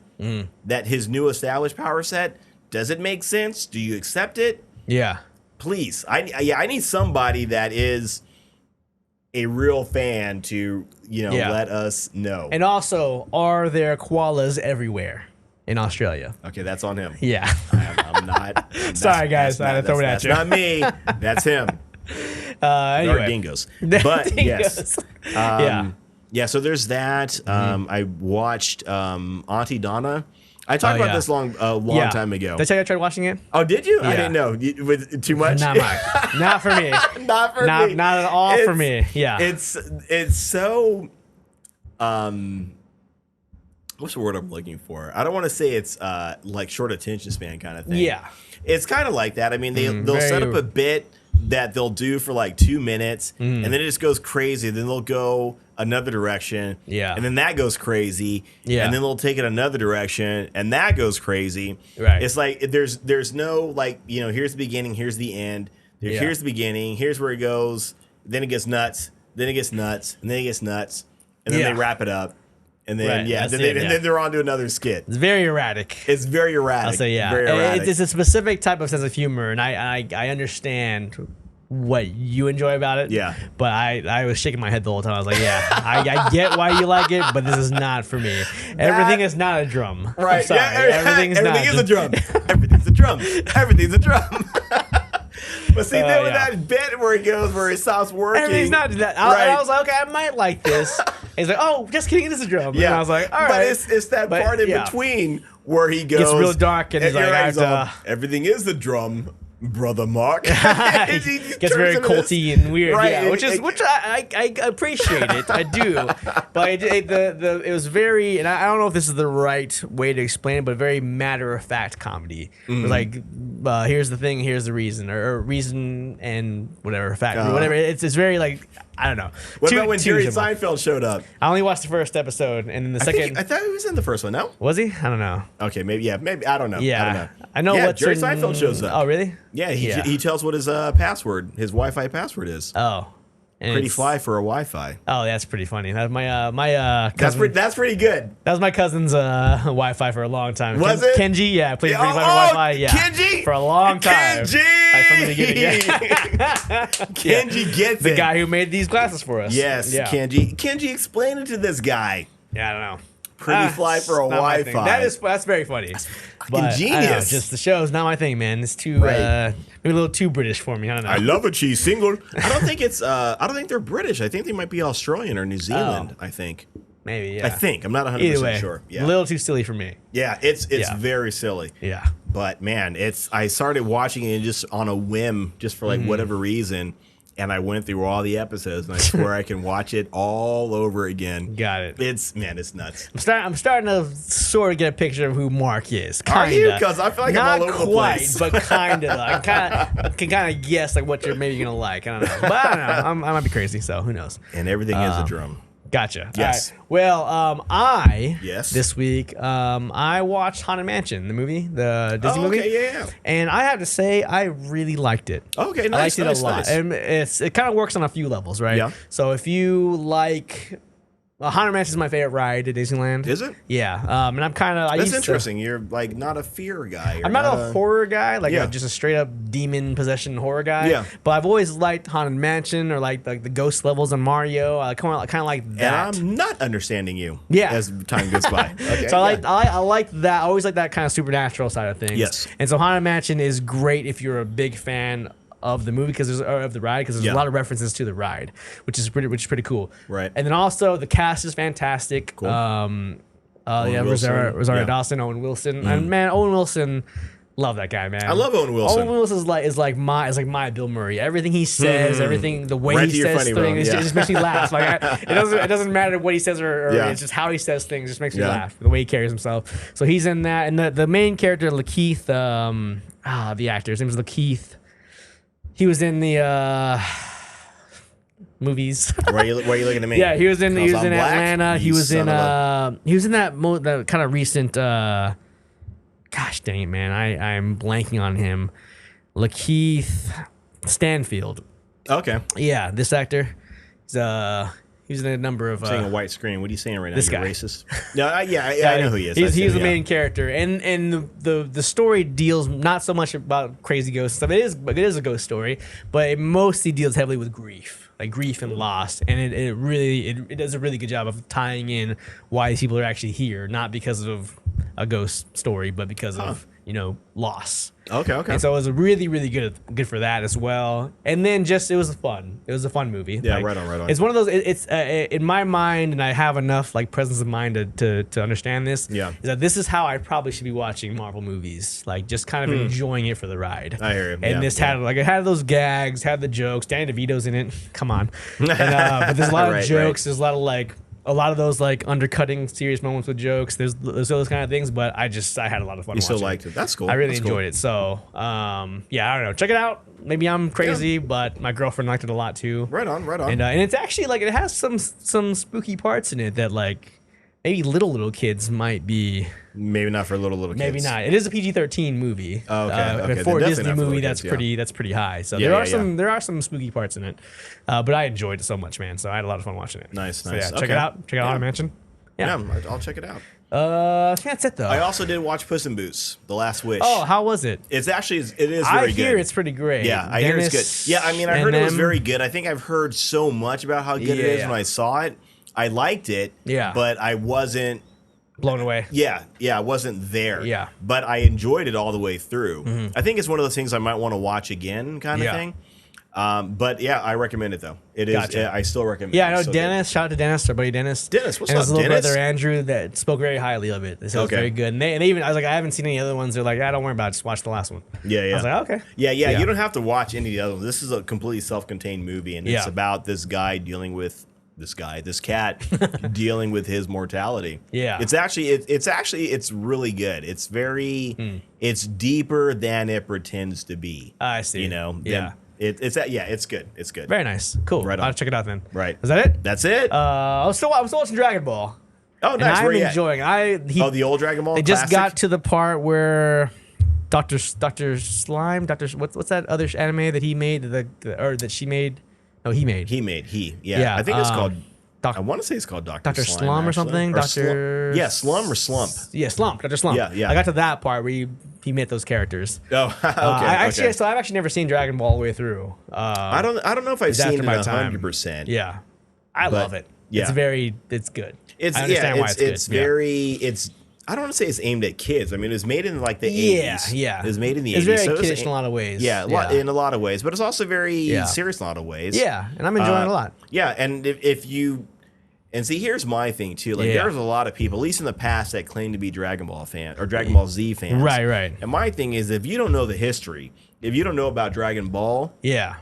that his new established power set. Does it make sense? Do you accept it? Yeah. Please, I need somebody that is a real fan to let us know. And also, are there koalas everywhere in Australia? Okay, that's on him. Yeah. I'm not. Sorry, guys. I had to throw it at you. That's not me. That's him. Anyway. There are dingoes. But dingoes. Yes. So there's that. I watched Auntie Donna. I talked about this a long time ago. Did I tell you I tried watching it? Oh, did you? Yeah. I didn't know. With too much? Not for me. Not for me. Not at all for me. Yeah. It's so what's the word I'm looking for? I don't want to say it's like short attention span kind of thing. Yeah. It's kind of like that. I mean, they'll set up a bit that they'll do for like 2 minutes, and then it just goes crazy. Then they'll go another direction, and then that goes crazy, and then they'll take it another direction, and that goes crazy. Right. It's like there's no like here's the beginning, here's the end. Here's the beginning, here's where it goes. Then it gets nuts, then it gets nuts, and then it gets nuts, and then they wrap it up. And then then they're on to another skit. It's very erratic. It's very erratic. I'll say Very erratic. It's a specific type of sense of humor, and I understand what you enjoy about it. Yeah. But I was shaking my head the whole time. I was like, yeah, I get why you like it, but this is not for me. Everything is not a drum. Right. I'm sorry. Yeah, everything is a drum. Everything's a drum. Everything's a drum. But see, then with that bit where he stops working. Everything's not that. I was like, okay, I might like this. He's like, oh, just kidding, it is a drum. Yeah. And I was like, all right. But it's that part in between where he goes. Gets real dark and he's like, everything is the drum, brother Mark. he gets very culty and weird, right, which I appreciate it. I do, but it was very, and I don't know if this is the right way to explain it, but very matter of fact comedy. It was like, here's the thing, here's the reason, or reason and whatever fact, whatever. It's very like, I don't know. What about when Jerry Seinfeld showed up? I only watched the first episode, and then the second. I thought he was in the first one. No, was he? I don't know. Okay, maybe. I don't know. Yeah, I know. Yeah, Jerry Seinfeld shows up. Oh, really? Yeah, he tells what his password, his Wi-Fi password is. Oh, pretty fly for a Wi-Fi. Oh, that's pretty funny. That my cousin, that's pretty good. That was my cousin's Wi-Fi for a long time. Was it? Kenji? Yeah, I played pretty clever Wi-Fi. Yeah, Kenji for a long time. Kenji, like from the beginning. Yeah. Kenji gets the it. guy who made these glasses for us. Yes, yeah. Kenji, explain it to this guy. Yeah, I don't know. Pretty fly for a Wi-Fi. That's very funny. That's genius. Just the show's not my thing, man. It's too maybe a little too British for me. I don't know. I love a cheese single. I don't think they're British. I think they might be Australian or New Zealand. I think. Maybe, yeah. I think. I'm not 100% sure. Yeah. A little too silly for me. Yeah, it's very silly. Yeah. But man, I started watching it just on a whim, just for like whatever reason. And I went through all the episodes, and I swear I can watch it all over again. Got it. It's nuts. I'm starting to sort of get a picture of who Mark is. Kinda. Are you? Because I feel like I'm all over the place. Not quite, but kind of. I can kind of guess like what you're maybe gonna like. I don't know, but I don't know. I might be crazy, so who knows? And everything is a drum. Gotcha. Yes. Right. Well, this week I watched Haunted Mansion, the movie, the Disney movie. Okay, yeah. And I have to say, I really liked it. Okay, nice. I liked it a lot. Nice. And it kind of works on a few levels, right? Yeah. So if you like. Haunted Mansion is my favorite ride at Disneyland. Is it? Yeah. And I'm kind of. That's interesting. You're like not a fear guy. I'm not a horror guy, like just a straight up demon possession horror guy. Yeah. But I've always liked Haunted Mansion or like the ghost levels on Mario. I kind of like that. And I'm not understanding you. Yeah. As time goes by. Okay. So I like that. I always like that kind of supernatural side of things. Yes. And so Haunted Mansion is great if you're a big fan of the movie of the ride because there's a lot of references to the ride, which is pretty cool. Right. And then also the cast is fantastic. Cool. Rosario Dawson, Owen Wilson, and man, Owen Wilson. Love that guy, man. I love Owen Wilson. Owen Wilson is like my Bill Murray. Everything he says, everything the way he says things, it just makes me laugh. Like it doesn't matter what he says or it's just how he says things. It just makes me laugh. The way he carries himself. So he's in that, and the main character Lakeith, the actor, his name is Lakeith. He was in the movies. Why are you looking at me? Yeah, he was in Atlanta. He was in that kind of recent. Gosh dang it, man! I'm blanking on him. Lakeith Stanfield. Okay. Yeah, this actor. He was in a number of. Saying a white screen. What are you saying right now? This You're guy. Racist. No, I know who he is. He's the main character, and the story deals not so much about crazy ghost stuff. It is a ghost story, but it mostly deals heavily with grief, like grief and loss, and it does a really good job of tying in why these people are actually here, not because of a ghost story, but because of loss. Okay. And so it was really, really good for that as well. And then it was fun. It was a fun movie. Yeah, right on. It's one of those. It's in my mind, and I have enough like presence of mind to understand this. Yeah, is that this is how I probably should be watching Marvel movies, like just kind of enjoying it for the ride. I hear you. And it had those gags, had the jokes. Danny DeVito's in it. Come on. And, but there's a lot of jokes. There's a lot of those like undercutting serious moments with jokes. There's those kind of things, but I had a lot of fun. You still liked it? That's cool. I really enjoyed it. So I don't know. Check it out. Maybe I'm crazy, but my girlfriend liked it a lot too. Right on. And it's actually like it has some spooky parts in it that like maybe little kids might be. Maybe not for little kids. Maybe not. It is a PG-13 movie. Okay. For a Disney movie, that's pretty high. So there are some spooky parts in it, but I enjoyed it so much, man. So I had a lot of fun watching it. Nice. So check it out. Check out Haunted Mansion. Yeah, I'll check it out. I think that's it though. I also did watch Puss in Boots: The Last Wish. Oh, how was it? It is very good. I hear it's pretty great. Yeah, I hear it's good. Yeah, I mean, I heard it was very good. I think I've heard so much about how good it is when I saw it. I liked it. Yeah. But I wasn't blown away. Yeah, I wasn't there. Yeah. But I enjoyed it all the way through. I think it's one of those things I might want to watch again, kind of thing. But yeah, I recommend it though. It is. Gotcha. I still recommend it. Yeah, I know Dennis. Shout out to Dennis, our buddy Dennis. Dennis, what's and up, his little Dennis? brother Andrew that spoke very highly of it. They said it was very good. And they even, I was like, I haven't seen any other ones. They're like, don't worry about it. Just watch the last one. Yeah. I was like, okay. Yeah. You don't have to watch any of the other ones. This is a completely self-contained movie, and it's about this guy dealing with this cat dealing with his mortality. Yeah. It's really good. It's very, it's deeper than it pretends to be. I see. You know. Yeah. It's good. It's good. Very nice. Cool. Right on. I'll check it out then. Right. Is that it? That's it. I'm still watching Dragon Ball. Oh, nice. And I'm enjoying. The old Dragon Ball. They just got to the part where Dr. Slime, what's that other anime that he made or that she made? No, he made. Yeah. I think it's called. I want to say it's called Dr. Slum or something. Slum or Slump. Yeah, Slump. Dr. Slump. Yeah. I got to that part where he met those characters. Oh, okay. So I've actually never seen Dragon Ball all the way through. I don't know if I've seen it 100%. Yeah, I love it. Yeah. It's good. I understand why it's good. I don't want to say it's aimed at kids. I mean, it was made in like the 80s. Yeah. It was made in the 80s. It's very kiddish in a lot of ways. Yeah, in a lot of ways. But it's also very serious in a lot of ways. Yeah, and I'm enjoying it a lot. Yeah, and if you... And see, here's my thing, too. Like, there's a lot of people, at least in the past, that claim to be Dragon Ball fan or Dragon Ball Z fans. Right. And my thing is, if you don't know the history, if you don't know about Dragon Ball... Yeah.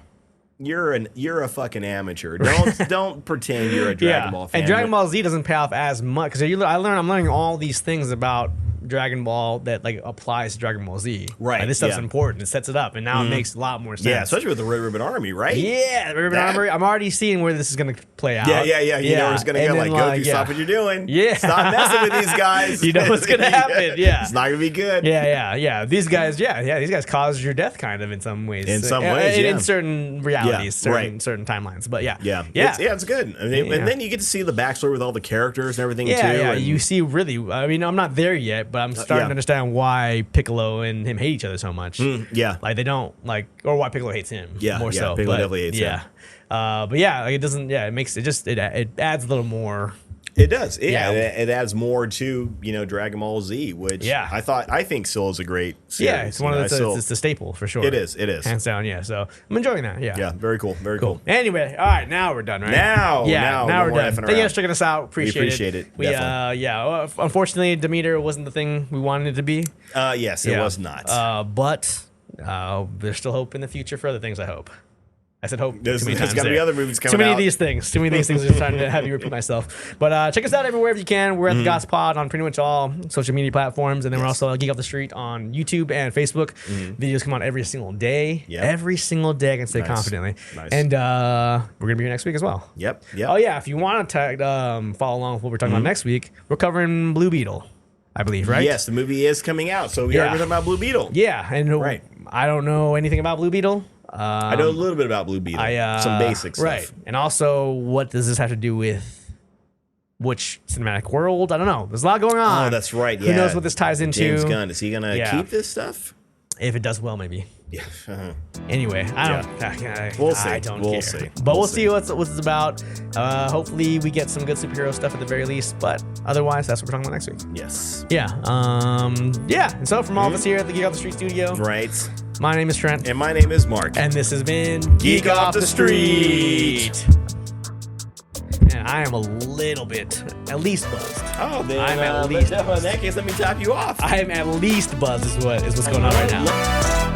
You're a fucking amateur. Don't pretend you're a Dragon Ball fan. And Dragon Ball Z doesn't pay off as much because I'm learning all these things about Dragon Ball that like applies to Dragon Ball Z. Right. Like, this stuff's important. It sets it up, and now it makes a lot more sense. Yeah, especially with the Red Ribbon Army, right? Yeah, the Red Ribbon Army. I'm already seeing where this is going to play out. Yeah. You know where it's going to go. Like, Goku, stop what you're doing. Yeah. Stop messing with these guys. You know what's going to happen. Yeah. It's not going to be good. Yeah. These guys, these guys caused your death, kind of, in some ways. In some ways, in certain realities, certain timelines. But it's good. I mean, and then you get to see the backstory with all the characters and everything too. Yeah, you see really. I mean, I'm not there yet, but I'm starting to understand why Piccolo and him hate each other so much. Like they don't like, or why Piccolo hates him. More so. Piccolo definitely hates him. But like it doesn't. Yeah, it makes it adds a little more. It does. It adds more to Dragon Ball Z, which I think still is a great series. Yeah, it's one of the it's a staple for sure. It is hands down. Yeah, so I'm enjoying that. Yeah, very cool. Anyway, all right, now we're done. Right now we're done. Thank you guys for checking us out. Appreciate it. We unfortunately Demeter wasn't the thing we wanted it to be. Yes, it was not. But there's still hope in the future for other things. I hope. I said hope. There's going to be other movies coming out. Too many of these things. I'm just trying to have you repeat myself. But check us out everywhere if you can. We're at the Goss Pod on pretty much all social media platforms. And then we're also at Geek Off The Street on YouTube and Facebook. Videos come out every single day. Every single day, I can say confidently. Nice. And we're going to be here next week as well. Yep. Oh, yeah. If you want to follow along with what we're talking about next week, we're covering Blue Beetle, I believe, right? Yes, the movie is coming out. So we are talking about Blue Beetle. Yeah. And I don't know anything about Blue Beetle. I know a little bit about Blue Beetle, some basic stuff. Right. And also, what does this have to do with which cinematic world? I don't know. There's a lot going on. Oh, that's right. Who knows what this ties into? James Gunn. Is he going to keep this stuff? If it does well, maybe. Yeah. Anyway, I don't We'll see. I don't we'll care. See. But we'll see what it's about. Hopefully, we get some good superhero stuff at the very least. But otherwise, that's what we're talking about next week. Yes. Yeah. And so from all of us here at the Geek Off The Street studio. Right. My name is Trent. And my name is Mark. And this has been Geek Off The Street. And I am a little bit, at least buzzed. Oh, then I'm at least. In that case, let me top you off. I am at least buzzed is what's going on right now.